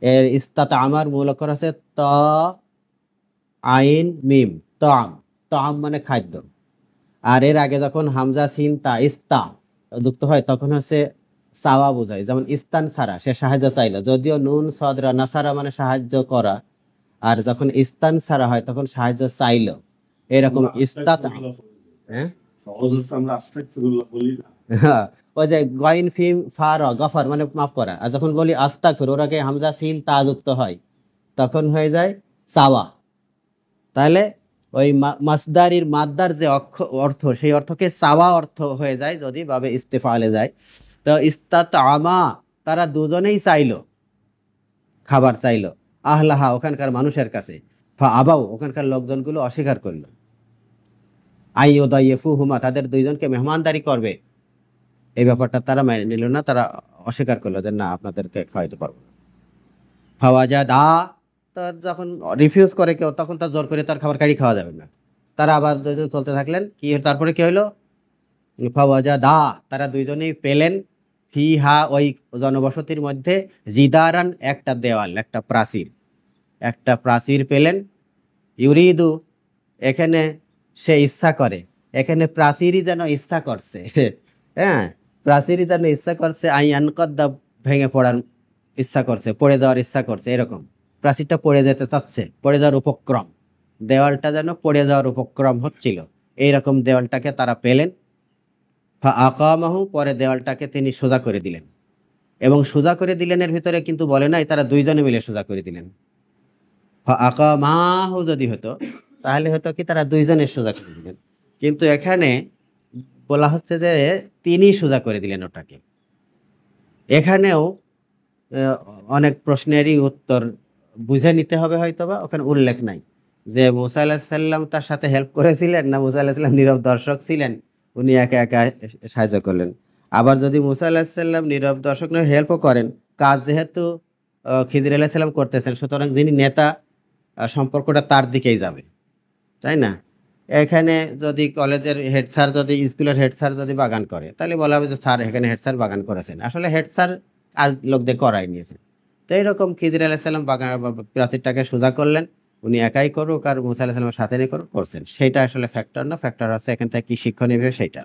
এর ইস্তাত আমার মূল অক্ষর আছে ত আইন মিম, তাম, তাম মানে খাদ্য। আর এর আগে যখন হামজা সিন তা ইস্তা যুক্ত হয় তখন হচ্ছে চাওয়া বোঝায়, যেমন ইস্তান সারা, সে সাহায্য চাইলো, যদিও নুন সদরা নাসারা মানে সাহায্য করা, আর যখন ইস্তান সারা হয় তখন সাহায্য চাইলো, এরকম ইস্তাত। হ্যাঁ ওই যে গইন ফিম ফার গফর মানে মাফ করা, আর যখন বলি আস্তাগফির, ওর আগে হামজা সিন তা যুক্ত হয় তখন হয়ে যায় চাওয়া। তাহলে ওই মাসদারির মাদ্দার যে অর্থ, সেই অর্থকে চাওয়া অর্থ হয়ে যায় যদি ভাবে ইস্তেফালে যায়। তো ইস্তাত আমা, তারা দুজনেই চাইলো, খাবার চাইলো, আহলাহা, ওখানকার মানুষের কাছে, ফা আবাও, ওখানকার লোকজনগুলো অস্বীকার করলো, আইয়ুদাইয়িফুহুমা, তাদের দুইজনকে মেহমানদারি করবে, এই ব্যাপারটা তারা মেনে নিল না, তারা অস্বীকার করলো যে না, আপনাদেরকে খাওয়াইতে পারবো না। ফাওয়াজাদা, তার যখন রিফিউজ করে কেউ, তখন তার জোর করে তার খাবার কাড়ি খাওয়া যাবে না। তারা আবার দুজন চলতে থাকলেন, কি তারপরে কি হইলো, ফাওয়াজাদা, তারা দুইজনেই পেলেন, ফিহা, ওই জনবসতির মধ্যে, জিদারান, একটা দেওয়াল, একটা প্রাচীর পেলেন। ইউরিদু, এখানে সে ইচ্ছা করে, এখানে প্রাচীরই যেন ইচ্ছা করছে, হ্যাঁ, প্রাচীরই যেন ইচ্ছা করছে, আইয়ান কদ্দা, ভেঙে পড়ার ইচ্ছা করছে, পড়ে যাওয়ার ইচ্ছা করছে, এরকম। প্রাচীরটা পড়ে যেতে চাচ্ছে, পড়ে যাওয়ার উপক্রম, দেওয়ালটা যেন পড়ে যাওয়ার উপক্রম হচ্ছিল, এইরকম দেওয়ালটাকে তারা পেলেন। আকামাহু, পরে দেওয়ালটাকে তিনি সোজা করে দিলেন। এবং সোজা করে দিলেনের ভিতরে কিন্তু বলে নাই তারা দুইজনে মিলে সোজা করে দিলেন। আকামাহু যদি হতো তাহলে হতো কি তারা দুইজনে সোজা করে দিলেন, কিন্তু এখানে বলা হচ্ছে যে তিনি সোজা করে দিলেন ওটাকে। এখানেও অনেক প্রশ্নেরই উত্তর বুঝে নিতে হবে, হয়তোবা ওখানে উল্লেখ নাই যে মুসা আলাইহিস সালাম তার সাথে হেল্প করেছিলেন না মুসা আলাইহিস সালাম নীরব দর্শক ছিলেন, উনি একা একা সাহায্য করলেন। আবার যদি মুসা আলাইহিস সালাম নীরব দর্শক নয় হেল্পও করেন, কাজ যেহেতু খিদির আলাইহিস সালাম করতেছেন, সুতরাং যিনি নেতা সম্পর্কটা তার দিকেই যাবে, তাই না? এখানে যদি কলেজের হেড স্যার, যদি স্কুলের হেড স্যার যদি বাগান করে, তাহলে বলা হবে যে স্যার এখানে হেড স্যার বাগান করেছেন, আসলে হেড স্যার কাজ লোকদের করাই নিয়েছেন। তো এইরকম খিদির আলাইহিস সালাম বাগান প্রাচীরটাকে সোজা করলেন, উনি একাই করুক আর মুসা আলাইহিস সালামের সাথে নিয়ে করুক, করছেন। সেইটা আসলে ফ্যাক্টর না, ফ্যাক্টর হচ্ছে এখান থেকে কি শিক্ষণীয় বিষয় সেইটা।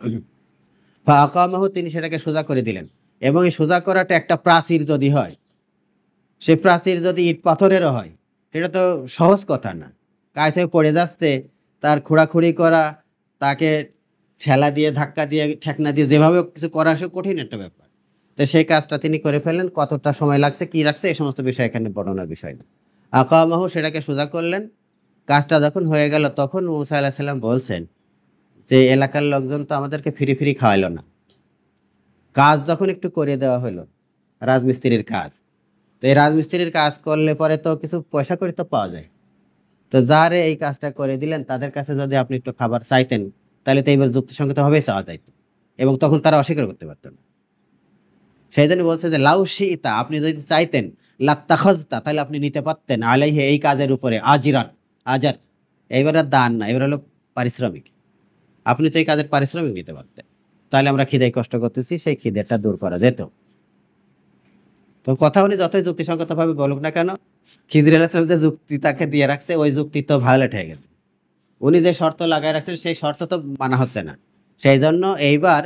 ফাআকামাহু, তিনি সেটাকে সোজা করে দিলেন। এবং এই সোজা করাটা একটা প্রাচীর যদি হয়, সে প্রাচীর যদি ইট পাথরেরও হয়, সেটা তো সহজ কথা না। কায় থেকে পড়ে যাচ্ছে, তার খোঁড়াখুড়ি করা, তাকে ঠেলা দিয়ে ধাক্কা দিয়ে ঠেকনা দিয়ে যেভাবে কিছু করা, সে কঠিন একটা ব্যাপার। তো সেই কাজটা তিনি করে ফেললেন। কতটা সময় লাগছে, কি রাখছে, এই সমস্ত বিষয় এখানে বর্ণনার বিষয় না। আকামাহু, সেটাকে সোজা করলেন। কাজটা যখন হয়ে গেল, তখন মুসা আলাইহিস সালাম বলছেন যে এলাকার লোকজন তো আমাদেরকে ফিরি ফিরি খাওয়াইলো না, কাজ যখন একটু করে দেওয়া হলো, রাজমিস্ত্রির কাজ, তো এই রাজমিস্ত্রির কাজ করলে পরে তো কিছু পয়সা করে তো পাওয়া যায়। তো যারে এই কাজটা করে দিলেন, তাদের কাছে যদি আপনি একটু খাবার চাইতেন, তাহলে তো এইবার যুক্তিসঙ্গতভাবেই চাওয়া যাইত, এবং তখন তারা অস্বীকার করতে পারত না। সেই জন্য বলছে যে লাউ শিইতা, আপনি যদি চাইতেন, লাত্তাখাযতা, তাহলে আপনি নিতে পারতেন, আলাইহি, এই কাজের উপরে, আজিরান, আজার, এইবার আর দান না, এবার হলো পারিশ্রমিক। আপনি তো এই কাজের পারিশ্রমিক নিতে পারতেন, তাহলে আমরা খিদায় কষ্ট করতেছি, সেই খিদেটা দূর করা যেত। তো কথা উনি যতই যুক্তিসঙ্গতভাবে বলুক না কেন, খিদির আলাইহিস সালাম যে যুক্তি তাকে দিয়ে রাখছে, ওই যুক্তি তো ভায়োলেট হয়ে গেছে। উনি যে শর্ত লাগায় রাখছেন, সেই শর্ত তো মানা হচ্ছে না। সেই জন্য এইবার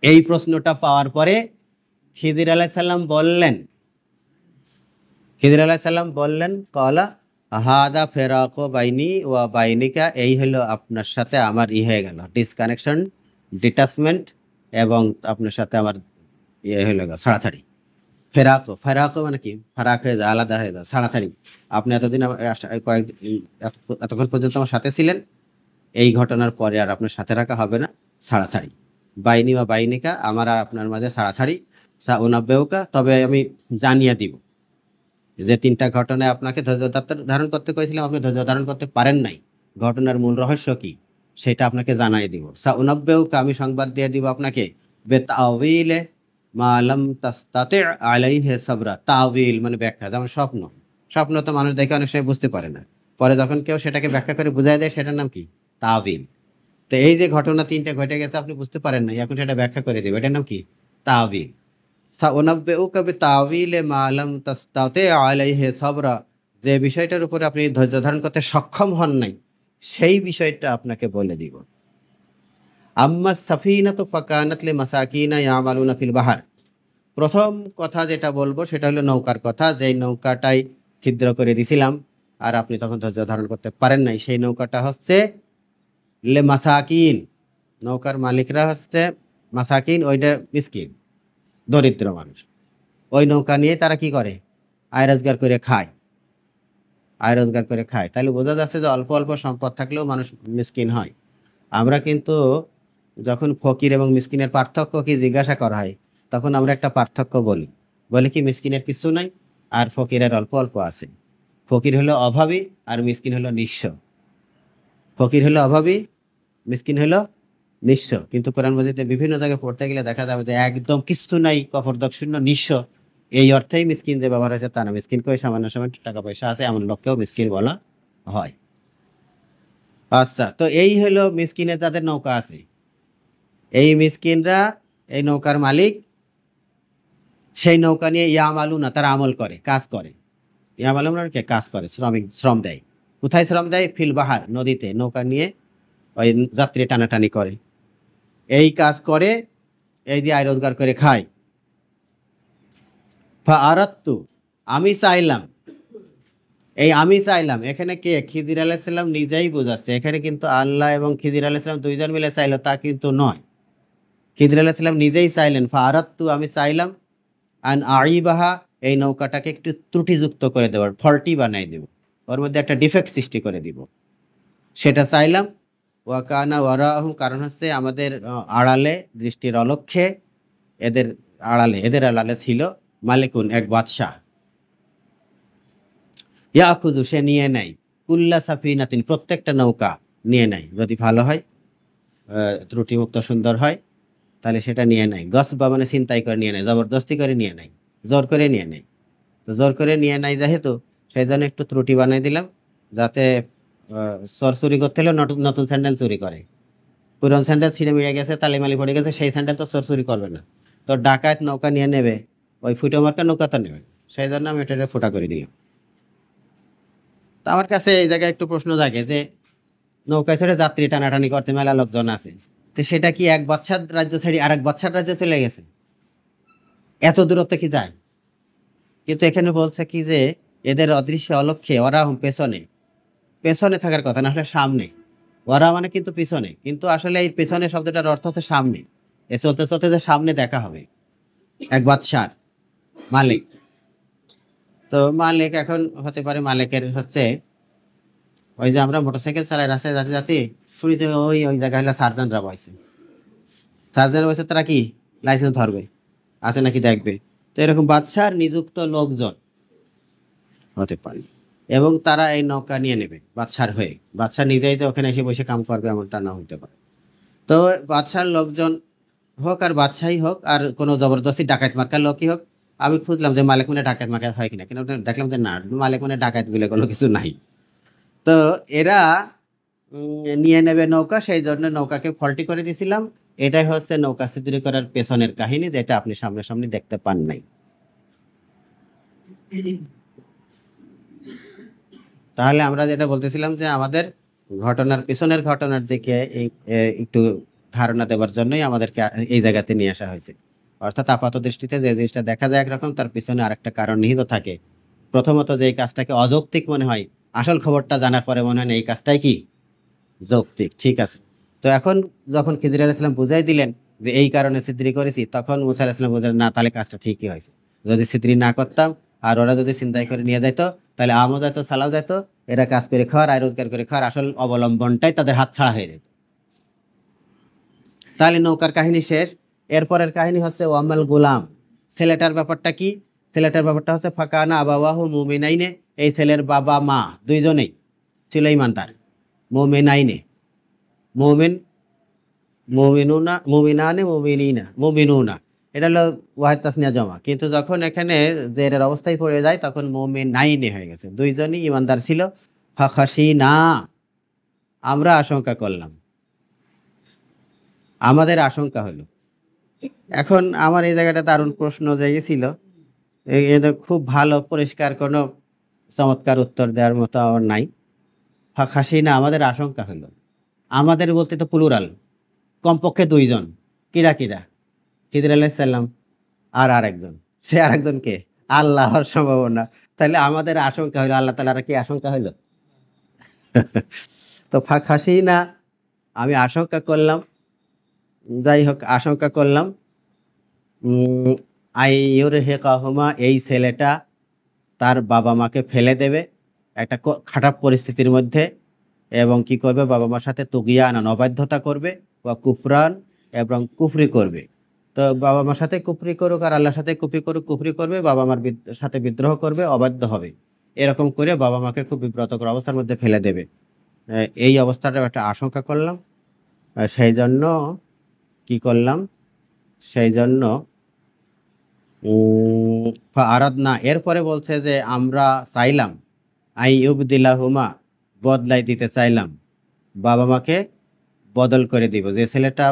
এই প্রশ্নটা পাওয়ার পরে খিদির আলাইহিস সালাম বললেন, খিদির আলাইহিস সালাম বললেন, কলা হাদা ফেরাকু বাইনি ওয়া বাইনিকা, এই হলো আপনার সাথে আমার হয়ে গেল ডিসকানেকশন, ডিটাচমেন্ট, এবং আপনার সাথে আমার হয়ে গেল ছাড়াছাড়ি। ফেরাকো, ফেরাকো মানে কি, ফারাক হয়ে যায়, আলাদা হয়ে যায়, ছাড়াছাড়ি। আপনি এতদিন এতক্ষণ পর্যন্ত আমার সাথে ছিলেন, এই ঘটনার পরে আর আপনার সাথে রাখা হবে না, ছাড়াছাড়ি। বাইনি বা বাইনিকা, আমার আর আপনার মাঝে ছাড়াছাড়ি। উনাব্বেউকা, তবে আমি জানিয়ে দিব যে তিনটা ঘটনায় আপনাকে ধৈর্য ধারণ করতে করেছিলাম, আপনি ধৈর্য ধারণ করতে পারেন নাই, ঘটনার মূল রহস্য কি সেটা আপনাকে জানাই দিব। উনাব্বেউকা, আমি সংবাদ দিয়ে দিব আপনাকে, বেতাউইলে মালাম তাস্তাতি আলাইহি সাবরা। তাওয়িল মানে ব্যাখ্যা, যেমন স্বপ্ন, স্বপ্ন তো মানুষ দেখে অনেক সময় বুঝতে পারে না, পরে যখন কেউ সেটাকে ব্যাখ্যা করে বুঝাই দেয়, সেটার নাম কি, তাওয়িল। তো এই যে ঘটনা তিনটা ঘটে গেছে, আপনি বুঝতে পারেন না, এখন সেটা ব্যাখ্যা করে দেবে, এটার নাম কি, তাওয়িল। সাউনাব্বিউকা বিতাওয়িলে মালাম তাস্তাতি আলাইহি সাবরা, যে বিষয়টার উপরে আপনি ধৈর্য ধারণ করতে সক্ষম হন নাই, সেই বিষয়টা আপনাকে বলে দিব। আম্মা সাফিনাতু ফাকানাত লিমাসাকিনা ইয়ামালুনা ফিল বাহর, প্রথম কথা যেটা বলবো সেটা হলো নৌকার কথা, যেই নৌকাটাই ছিদ্র করে দিছিলাম আর আপনি তখন ধৈর্য ধারণ করতে পারেন নাই, সেই নৌকাটা হচ্ছে লে মাসাকিন, নৌকার মালিকরা হচ্ছে মাসাকিন, ওইটা মিসকিন, দরিদ্র মানুষ। ওই নৌকা নিয়ে তারা কি করে, আয় রোজগার করে খায়, আয় রোজগার করে খায়। তাহলে বোঝা যাচ্ছে যে অল্প অল্প সম্পদ থাকলেও মানুষ মিসকিন হয়। আমরা কিন্তু যখন ফকির এবং মিসকিনের পার্থক্য কি জিজ্ঞাসা করা হয়, তখন আমরা একটা পার্থক্য বলি, বলি কি মিসকিনের কিছু নাই আর ফকিরের অল্প অল্প আছে। ফকির হলো অভাবী আর মিসকিন হলো নিঃস্ব। ফকির হলো অভাবী, মিসকিন হলো নিঃস্ব। কিন্তু কোরআন মাজিদে বিভিন্ন জায়গায় পড়তে গেলে দেখা যাবে যে একদম কিচ্ছু নাই, কফরদক শূন্য, নিঃস্ব, এই অর্থেই মিসকিন যে ব্যবহার হয়েছে তা না। মিসকিন করে সামান্য সামান্য টাকা পয়সা আছে এমন লোককেও মিসকিন বলা হয়। আচ্ছা, তো এই হলো মিসকিনের যাদের নৌকা আছে, এই মিসকিনরা, এই নৌকার মালিক, সেই নৌকা নিয়ে ইয়ামালুনা, তারা আমল করে, কাজ করে। ইয়ামালুনা কে কাজ করে, শ্রম দেয়। কোথায় শ্রম দেয়, ফিল বাহার, নদীতে নৌকা নিয়ে ওই যাত্রী টানাটানি করে, এই কাজ করে, এই দিয়ে আয় রোজগার করে খায়। ফা আরাত্তু, আমি চাইলাম, এই আমি চাইলাম এখানে কে খিজির আলাইহিস সালাম নিজেই বোঝাচ্ছে। এখানে কিন্তু আল্লাহ এবং খিজির আলাইহিস সালাম ২ জন মিলে চাইল তা কিন্তু নয়। খিজির আলাইহিস সালাম নিজেই চাইলেন ফাআরাদতু আমি চাইলাম আন আইবাহা এই নৌকাটাকে একটু ত্রুটিযুক্ত করে দেওয়ার, ফল্টি বানাই দেব। ওর মধ্যে একটা ডিফেক্ট সৃষ্টি করে দিব। সেটা চাইলাম। ওয়া কানা ওয়ারাহুম কারণ হচ্ছে আমাদের আড়ালে দৃষ্টির অলক্ষ্যে এদের এদের আড়ালে ছিল মালিকুন এক বাদশাহ। ইয়াখুযু সে নিয়ে নেয় কুল্লা সাফিনাতিন প্রত্যেকটা নৌকা নিয়ে নেয়। যদি ভালো হয়, ত্রুটিমুক্ত সুন্দর হয় তাহলে সেটা নিয়ে নেয়। গসবা মানে ছিনতাই করে নিয়ে নেয়, জবরদস্তি করে নিয়ে নেয়, জোর করে নিয়ে নেয়। তো জোর করে নিয়ে নেয় যেহেতু সেজন্য একটু ত্রুটি বানাই দিলাম যাতে চোর চুরি করতে হলে নতুন নতুন স্যান্ডেল চুরি করে। পুরান স্যান্ডেল ছিঁড়ে মিড়ে গেছে, তালিমালি পড়ে গেছে, সেই স্যান্ডেল তো চোর চুরি করবে না। তো ডাকাত নৌকা নিয়ে নেবে, ওই ফুটো মার্কা নৌকা তো নেবে না। সেই জন্য আমি এটা ফুটা করে দিলাম। তো আমার কাছে এই জায়গায় একটু প্রশ্ন জাগে যে নৌকায় চড়ে যাত্রী টানাটানি করতে মেলা লোকজন আছে, তো সেটা কি এক বাচ্চার রাজ্য ছেড়ে আরেক বাচ্চার রাজ্যে চলে গেছে? এত দূরত্বে কি যায়? কিন্তু এখানে বলছে কি যে এদের অদৃশ্য অলক্ষ্যে ওরা পেছনে পেছনে থাকার কথা না, আসলে সামনে। ওরা মানে কিন্তু পিছনে, কিন্তু আসলে এই পেছনে শব্দটার অর্থ হচ্ছে সামনে। এ চলতে চলতে যে সামনে দেখা হবে এক বাদশার মালিক। তো মালিক এখন হতে পারে মালিকের হচ্ছে ওই যে আমরা মোটরসাইকেল চালাই রাস্তায় যাতে যাতে শুনি যে ওই জায়গায় হলো সার্জেন্টরা বসে। সার্জেন্টরা বসে, তারা কি লাইসেন্স ধরবে আছে নাকি দেখবে। তো এরকম বাদশার নিযুক্ত লোকজন হতে পারে এবং তারা এই নৌকা নিয়ে নেবে বাদশার হয়ে। বাদশা নিজেই যে ওখানে এসে বসে কাম করবে এমনটা না হতে পারে। তো বাদশার লোকজন হোক আর বাদশাহী হোক আর কোনো জবরদস্তি ডাকাত মার্কার লোকই হোক, আমি খুঁজলাম যে মালিক মানে ডাকাত মার্কার হয় কিনা, কিন্তু দেখলাম যে না, মালিক মানে ডাকাত বলে কোনো কিছু নাই। তো এরা নিয়ে নেবে নৌকা, সেই জন্য নৌকাকে ফল্টি করে দিয়েছিলাম। এটাই হচ্ছে নৌকা ছিদ্র করার পেছনের কাহিনী, যেটা আপনি সামনাসামনি দেখতে পান নাই। তাহলে আমরা যেটা বলতেছিলাম যে আমাদের ঘটনার পিছনের ঘটনার দিকে একটু ধারণা দেওয়ার জন্যই আমাদেরকে এই জায়গাতে নিয়ে আসা হয়েছে। অর্থাৎ আপাত দৃষ্টিতে যে জিনিসটা দেখা যায় একরকম, তার পিছনে আরেকটা কারণ নিহিত থাকে। প্রথমত যে এই কাজটাকে অযৌক্তিক মনে হয়, আসল খবরটা জানার পরে মনে হয় না এই কাজটাই কি যৌক্তিক। ঠিক আছে। তো এখন যখন খিজির আলাইহিস সালাম বুঝাই দিলেন যে এই কারণে ছিদ্রি করেছি, তখন মুসা আলাইহিস সালাম বুঝলেন না, তাহলে কাজটা ঠিকই হয়েছে। যদি ছিদ্রি না করতাম আর ওরা যদি ছিনতাই করে নিয়ে যাইতো, তাহলে আমও যাইতো, সালাও যাইতো, এরা কাজ করে খাওয়ার আয় রোজগার করে খাওয়ার আসল অবলম্বনটাই তাদের হাত ছাড়া হয়ে যেত। তাহলে নৌকার কাহিনী শেষ। এরপরের কাহিনী হচ্ছে ওয়ামাল গোলাম, ছেলেটার ব্যাপারটা কি? ছেলেটার ব্যাপারটা হচ্ছে ফাকানা আবাওয়াহু মুমিনাইনে, এই ছেলের বাবা মা দুইজনেই ছিল ইমানদার। মুমিনাইনে, মুমিন, মুমিনুনা, মুমিনানে, মুমিনিনা, মুমিনুনা, এটা হলো ওয়াহিদ তাসনিয়া জমা। কিন্তু যখন এখানে জেরের অবস্থায় পড়ে যায় তখন মুমিনাইনে হয়ে গেছে। দুইজনই ইমানদার ছিল। ফাখাশিনা, আমরা আশঙ্কা করলাম, আমাদের আশঙ্কা হলো। এখন আমার এই জায়গাটা দারুণ প্রশ্ন জেগেছিল। এটা খুব ভালো পরিষ্কার কোনো চমৎকার উত্তর দেওয়ার মতো আমার নাই। ফাখাশিনা আমাদের আশঙ্কা হলো। আমাদের বলতে তো প্লুরাল, কমপক্ষে দুইজন। কিরা কিরা? খিদির আলাইহিস সালাম আর আরেকজন। সে আরেকজন কে? আল্লাহ হওয়ার সম্ভাবনা। তাহলে আমাদের আশঙ্কা হইলো, আল্লাহ তাআলার কি আশঙ্কা হইলো? তো ফাখাশিনা, আমি আশঙ্কা করলাম। যাই হোক, আশঙ্কা করলাম আইয়ুরহিকাহুমা, এই ছেলেটা তার বাবা মাকে ফেলে দেবে একটা খারাপ পরিস্থিতির মধ্যে, এবং কি করবে, বাবা মার সাথে তুগিয়ানান অবাধ্যতা করবে, বা কুফরান এবং কুফরি করবে। তো বাবা মার সাথে কুফরি করুক আর আল্লাহর সাথে কুফরি করবে, বাবা মার সাথে বিদ্রোহ করবে, অবাধ্য হবে। এরকম করে বাবা মাকে খুব বিব্রতকর অবস্থার মধ্যে ফেলে দেবে। এই অবস্থাটা একটা আশঙ্কা করলাম। সেই জন্য কি করলাম, সেই জন্য আরাধনা, এরপরে বলছে যে আমরা চাইলাম আইয়ুবদিলাহুমা, বদলাই দিতে চাইলাম, বাবা মাকে বদল করে দিব। যে ছেলেটা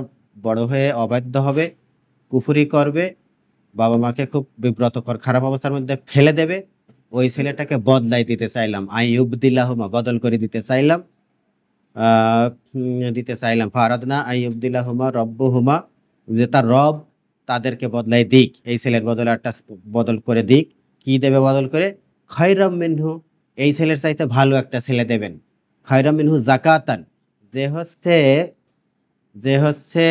বড় হয়ে অবাধ্য হবে, কুফরি করবে, বাবা মাকে খুব বিব্রতকর খারাপ অবস্থার মধ্যে ফেলে দেবে, ওই ছেলেটাকে বদলাই দিতে চাইলাম। আইয়ুবদিলাহুমা, বদল করে দিতে চাইলাম। দিতে চাইলাম ফারাদনা আইয়ুবদিলাহুমা রব্বুহুমা, যে তার রব তাদেরকে বদলাই দিক, এই ছেলের বদলে একটা বদল করে দিক। কি দেবে বদল করে? খায়রাম মিনহু, এই ছেলের চাইতে ভালো একটা ছেলে দেবেন। খায়রা মিনহু জাকাতান, যে হচ্ছে যে হচ্ছে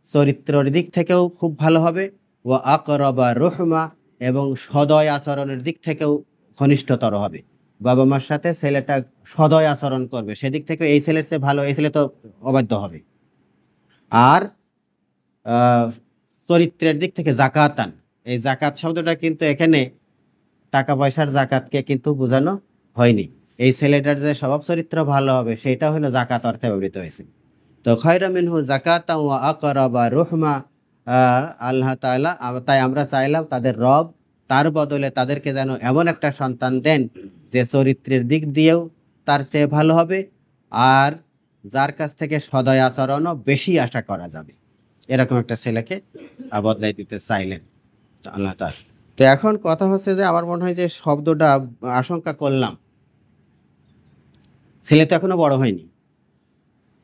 চরিত্রের দিক থেকেও খুব ভালো হবে, ও আকরাবা রহমা, এবং সদয় আচরণের দিক থেকেও ঘনিষ্ঠতর হবে। বাবা মার সাথে ছেলেটা সদয় আচরণ করবে, সেদিক থেকে এই ছেলের চেয়ে ভালো এই ছেলে তো অবাধ্য হবে। আর আহ, চরিত্রের দিক থেকে জাকাতান, এই জাকাত শব্দটা কিন্তু এখানে টাকা পয়সার জাকাতকে কিন্তু বোঝানো হয়নি। এই ছেলেটার যে স্বভাব চরিত্র ভালো হবে সেটা হলো জাকাত অর্থে ব্যবহৃত হয়েছে। তো খায়রা মিনহু যাকাতাও ওয়া আকরাবা রহমা, আল্লাহ তাআলা তাই আমরা চাইলাম তাদের রব তার বদলে তাদেরকে যেন এমন একটা সন্তান দেন যে চরিত্রের দিক দিয়েও তার চেয়ে ভালো হবে, আর যার কাছ থেকে সদয় আচরণও বেশি আশা করা যাবে, এরকম একটা ছেলেকে বদলাই দিতে চাইলেন আল্লাহ তাআলা। তো এখন কথা হচ্ছে যে আমার মনে হয় যে শব্দটা আশঙ্কা করলাম, ছেলে তো এখনো বড় হয়নি,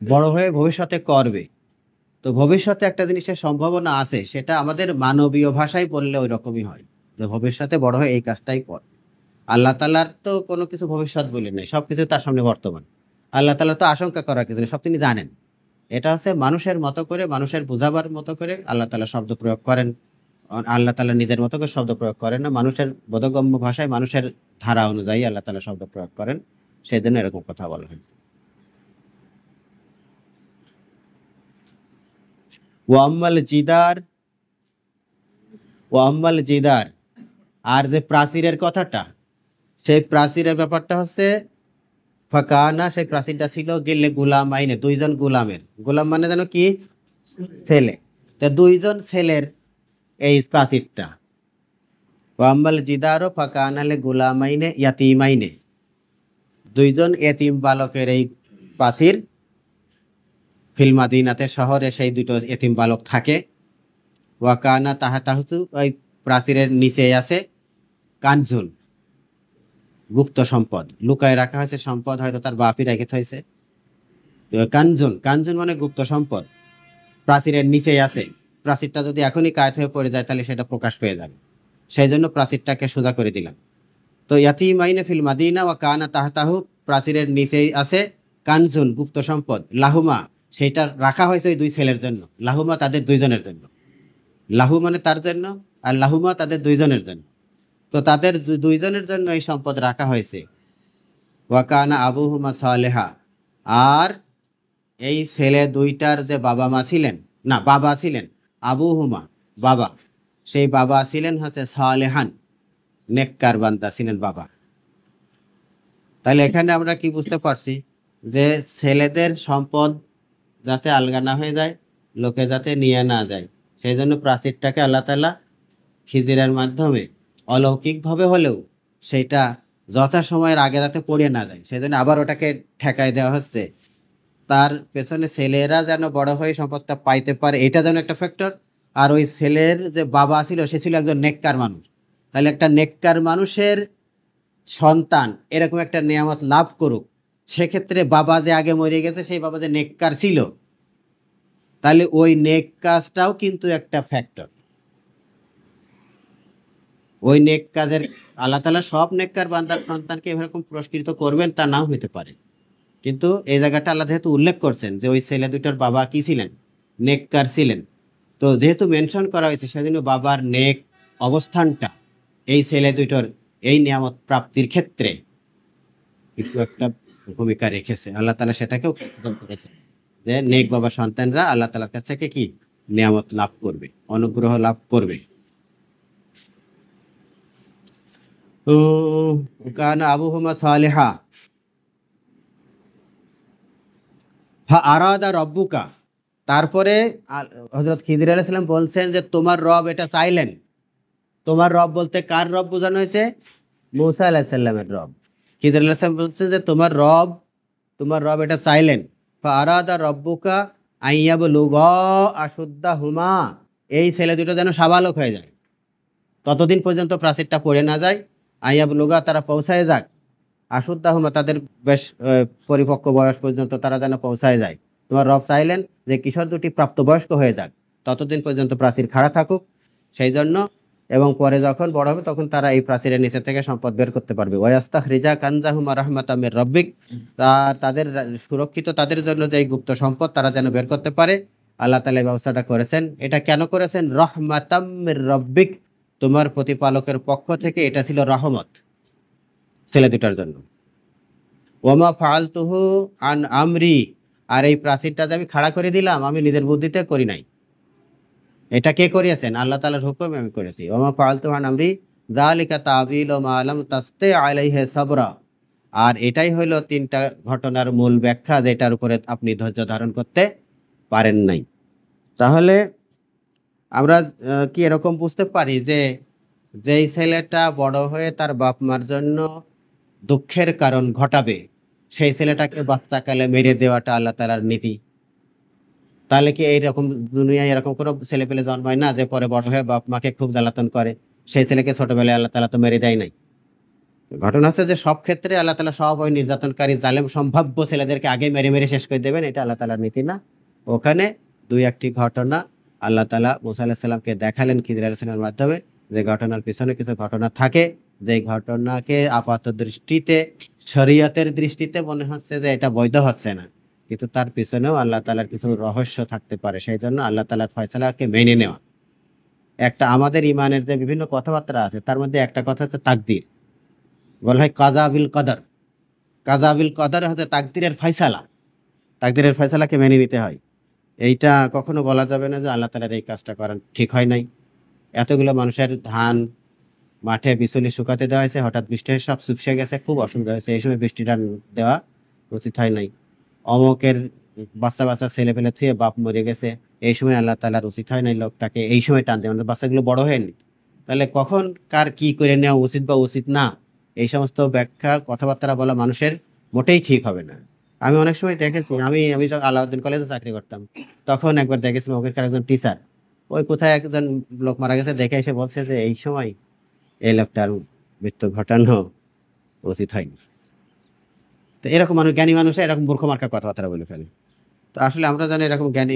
বড় হয়ে ভবিষ্যতে করবে। তো ভবিষ্যতে একটা জিনিসের সম্ভাবনা আছে, সেটা আমাদের মানবীয় ভাষায় বললে ওই রকমই হয়, যে ভবিষ্যতে বড় হয়ে এই কাজটাই কর। আল্লাহ তাআলার তো কোনো কিছু ভবিষ্যৎ বলে নেই, সবকিছু তার সামনে বর্তমান। আল্লাহ তাআলা তো আশঙ্কা করার কিছু নেই, সব তিনি জানেন। এটা হচ্ছে মানুষের মতো করে, মানুষের বোঝাবার মতো করে আল্লাহ তাআলা শব্দ প্রয়োগ করেন। আল্লাহ তাআলা নিজের মতো করে শব্দ প্রয়োগ করেন না, মানুষের বোধগম্য ভাষায় মানুষের ধারা অনুযায়ী আল্লাহ তাআলা শব্দ প্রয়োগ করেন, সেই জন্য এরকম কথা বলা হয়। ওয়াম্মাল জিদার, ওয়াম্মাল জিদার, আর যে প্রাচীরের কথাটা, সেই প্রাচীরের ব্যাপারটা হচ্ছে ফাকানা, সেই প্রাচীরটা ছিল গেলে গুলাম আইনে, দুইজন গুলামের, গোলাম মানে যেন কি ছেলে, তা দুইজন ছেলের এই প্রাচীরটা। ওয়াম্মাল জিদারও ফাকানালে গুলাম আইনে ইয়াতিম আইনে, দুইজন এতিম বালকের এই প্রাচীর। ফিল মাদিনাতে শহরে সেই দুটো এতিম বালক থাকে। ওয়াকানা তাহাতাহুচু, ওই প্রাচীরের নিচে আছে কানজুন, গুপ্ত সম্পদ, লুকায় রাখা হয়েছে সম্পদ, হয়তো তার বাপই রেখে হয়েছে। কানজুন, কানজুন মানে গুপ্ত সম্পদ, প্রাচীরের নিচেই আছে। প্রাচীরটা যদি এখনই কায়েত হয়ে পড়ে যায় তাহলে সেটা প্রকাশ পেয়ে যাবে, সেই জন্য প্রাচীরটাকে সোজা করে দিলাম। তো ইয়াতিমাইনে ফিল মাদিনা ওয়া কানা তাহতাহু, প্রাচীরের নিচেই আছে কানজুন, গুপ্ত সম্পদ, লাহুমা, সেটা রাখা হয়েছে ওই দুই ছেলের জন্য, লাহুমা তাদের দুইজনের জন্য, লাহু মানে তার জন্য, আর লাহুমা তাদের দুইজনের জন্য। তো তাদের দুইজনের জন্য এই সম্পদ রাখা হয়েছে। ওয়াকানা আবুহুমা সালেহা, আর এই ছেলে দুইটার যে বাবা মা ছিলেন, না বাবা ছিলেন, আবুহুমা বাবা, সেই বাবা ছিলেন হচ্ছে সালেহান, নেককার বান্দা ছিলেন বাবা। তাহলে এখানে আমরা কি বুঝতে পারছি, যে ছেলেদের সম্পদ যাতে আলগা না হয়ে যায়, লোকে যাতে নিয়ে না যায়, সেই জন্য প্রাচীরটাকে আল্লাহ তাআলা খিজিরের মাধ্যমে অলৌকিকভাবে হলেও সেইটা যথাসময়ের আগে যাতে পড়ে না যায়, সেই জন্য আবার ওটাকে ঠেকায় দেওয়া হচ্ছে। তার পেছনে ছেলেরা যেন বড় হয়ে সম্পদটা পাইতে পারে, এটা যেন একটা ফ্যাক্টর। আর ওই ছেলের যে বাবা ছিল সে ছিল একজন নেককার মানুষ, তাহলে একটা নেককার মানুষের সন্তান এরকম একটা নিয়ামত লাভ করুক, সেক্ষেত্রে বাবা যে আগে মরে গেছে সেই বাবা যে নেককার ছিল, তাহলে ওই নেক কাজটাও কিন্তু একটা ফ্যাক্টর। ওই নেক কাজের আল্লাহ তাআলা সব নেককার বান্দার সন্তানকে এরকম পুরস্কৃত করবেন তা নাও হতে পারে, কিন্তু এই জায়গাটা আল্লাহ যেহেতু উল্লেখ করছেন যে ওই ছেলে দুইটার বাবা কি ছিলেন, নেককার ছিলেন, তো যেহেতু মেনশন করা হয়েছে সেজন্য বাবার নেক অবস্থানটা এই ছেলে দুইটার এই নিয়ামত প্রাপ্তির ক্ষেত্রে একটু একটা ভূমিকা রেখেছে। আল্লাহ তাআলা সেটাকেও প্রস্তুত করেছে যে নেক বাবা সন্তানরা আল্লাহ তাআলার কাছ থেকে কি নিয়ামত লাভ করবে, অনুগ্রহ লাভ করবে। তো কানা আবুহুমা সালেহা ফা আরাদা রব্বুকা, তারপরে হযরত খিজির আলাইহিস সালাম বলছেন যে তোমার রব এটা চাইলেন। তোমার রব বলতে কার রব বোঝানো হয়েছে? মূসা আলাইহিস সালামের রব। খিজির আলাইহিস সালাম বলছেন যে তোমার রব এটা চাইলেন। ফা আরাদা রব্বুকা আইয়াবলুগা আশুদ্দাহুমা, এই ছেলে দুটো যেন সাবালক হয়ে যায়, ততদিন পর্যন্ত প্রাচীরটা পড়ে না যায়। আইয়াবলুগা, তারা পৌঁছায় যাক, আশুদ্দাহুমা, তাদের বেশ পরিপক্ক বয়স পর্যন্ত তারা যেন পৌঁছায় যায়। তোমার রব চাইলেন যে কিশোর দুটি প্রাপ্তবয়স্ক হয়ে যাক, ততদিন পর্যন্ত প্রাচীর খাড়া থাকুক, সেই জন্য এবং পরে যখন বড় হবে তখন তারা এই প্রাচীরের নিচে থেকে সম্পদ বের করতে পারবে। ওয়াস্তাখরিজা কানজাহুম রাহমাতাম মির রাব্বিক, তাদের সুরক্ষিত তাদের জন্য যে এই গুপ্ত সম্পদ তারা যেন বের করতে পারে, আল্লাহ তাআলা এই ব্যবস্থাটা করেছেন। এটা কেন করেছেন? রাহমাতাম মির রাব্বিক, তোমার প্রতিপালকের পক্ষ থেকে এটা ছিল রহমত ছেলে দুটার জন্য। ওয়ামা ফাআলতুহু আন আমরি, আর এই প্রাচীরটা যে আমি খাড়া করে দিলাম আমি নিজের বুদ্ধিতে করি নাই। এটা কে করিয়েছেন? আল্লাহ তাআলার হুকুমে আমি করেছি। ওমা ফাআলতু আন আমরি যালিকা তাবিলু মা লাম তাসতি আলাইহি সাবরা, আর এটাই হলো ৩টা ঘটনার মূল ব্যাখ্যা যেটার উপরে আপনি ধৈর্য ধারণ করতে পারেন নাই। তাহলে আমরা কি এরকম বুঝতে পারি যে যেই ছেলেটা বড় হয়ে তার বাপ মার জন্য দুঃখের কারণ ঘটাবে সেই ছেলেটাকে বাচ্চাকালে মেরে দেওয়াটা আল্লাহ তাআলার নীতি? তাহলে কি এইরকম দুনিয়ায় এরকম কোনো ছেলেপেলে জন্মায় না যে পরে বড় হয়ে বাপ মাকে খুব জ্বালাতন করে? সেই ছেলেকে ছোটবেলায় আল্লাহ তাআলা তো মেরে দেয় নাই। ঘটনা হচ্ছে যে সব ক্ষেত্রে আল্লাহ তাআলা সব ওই নির্যাতনকারী জালেম সম্ভাব্য ছেলেদেরকে আগে মেরে, মেরে শেষ করে দেবেন, এটা আল্লাহ তাআলার নীতি না। ওখানে ২-১ টি ঘটনা আল্লাহ তাআলা মূসা আলাইহিস সালামকে দেখালেন খিজির আলাইহিস সালামের মাধ্যমে, যে ঘটনার পিছনে কিছু ঘটনা থাকে, যেই ঘটনাকে আপাত দৃষ্টিতে শরিয়তের দৃষ্টিতে মনে হচ্ছে যে এটা বৈধ হচ্ছে না। কিন্তু তার পিছনেও আল্লাহ তাআলার কিছু রহস্য থাকতে পারে। সেইজন্য আল্লাহ তাআলার ফয়সালাকে মেনে নেওয়া। একটা আমাদের ঈমানের যে বিভিন্ন কথাবার্তা আছে তার মধ্যে একটা কথা হচ্ছে তাকদীর। বলা হয় কাযা বিল কদর। কাযা বিল কদর হচ্ছে তাকদীরের ফয়সালা। তাকদীরের ফয়সালাকে মেনে নিতে হয়। এইটা কখনো বলা যাবে না যে আল্লাহ তাআলার এই কাজটা করা ঠিক হয় নাই। এতগুলো মানুষের ধান মাঠে বিচুলি শুকাতে দেওয়া হয়েছে, হঠাৎ বৃষ্টি হয়ে সব চুপসে গেছে, খুব অসুবিধা হয়েছে। এই সময় বৃষ্টিটা দেওয়া উচিত হয় নাই। অমুকের বাচ্চা, বাচ্চা ছেলেপেলে থুয়ে বাপ মরে গেছে। এই সময় আল্লাহ তাআলার উচিত হয় নাই লোকটাকে এই সময় টান দেওয়া। মানে বাচ্চাগুলো বড় হয়নি। তাহলে কখন কার কি করে নেওয়া উচিত বা উচিত না, এই সমস্ত ব্যাখ্যা কথাবার্তা বলা মানুষের মোটেই ঠিক হবে না। আমি অনেক সময় দেখেছি, আমি আমি যখন আলাউদ্দিন কলেজে চাকরি করতাম, তখন একবার দেখেছিলাম ওখানকার একজন টিচার, ওই কোথায় একজন লোক মারা গেছে দেখে এসে বলছে যে এই সময় এই লোকটার মৃত্যু ঘটানো উচিত হয়নি। তো এরকম মানুষ, জ্ঞানী মানুষ এরকম মূর্খ মার্কা কথাবার্তা বলে ফেলে। তো আসলে আমরা যেন এরকম জ্ঞানী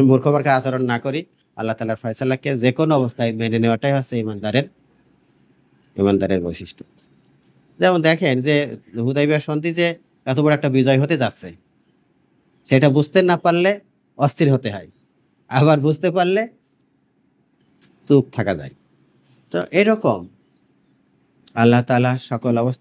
মূর্খ মার্কা আচরণ না করি। আল্লাহ তাআলার ফয়সালাকে যেকোনো অবস্থায় মেনে নেওয়াটাই হচ্ছে ইমানদারের বৈশিষ্ট্য। যেমন দেখেন যে হুদাইবিয়া সন্ধি যে এত বড় একটা বিজয় হতে যাচ্ছে, সেটা বুঝতে না পারলে অস্থির হতে হয়। আবার বুঝতে পারলে চুপ থাকা যায়। তো এরকম আল্লাহ তাআলা সকল অবস্থা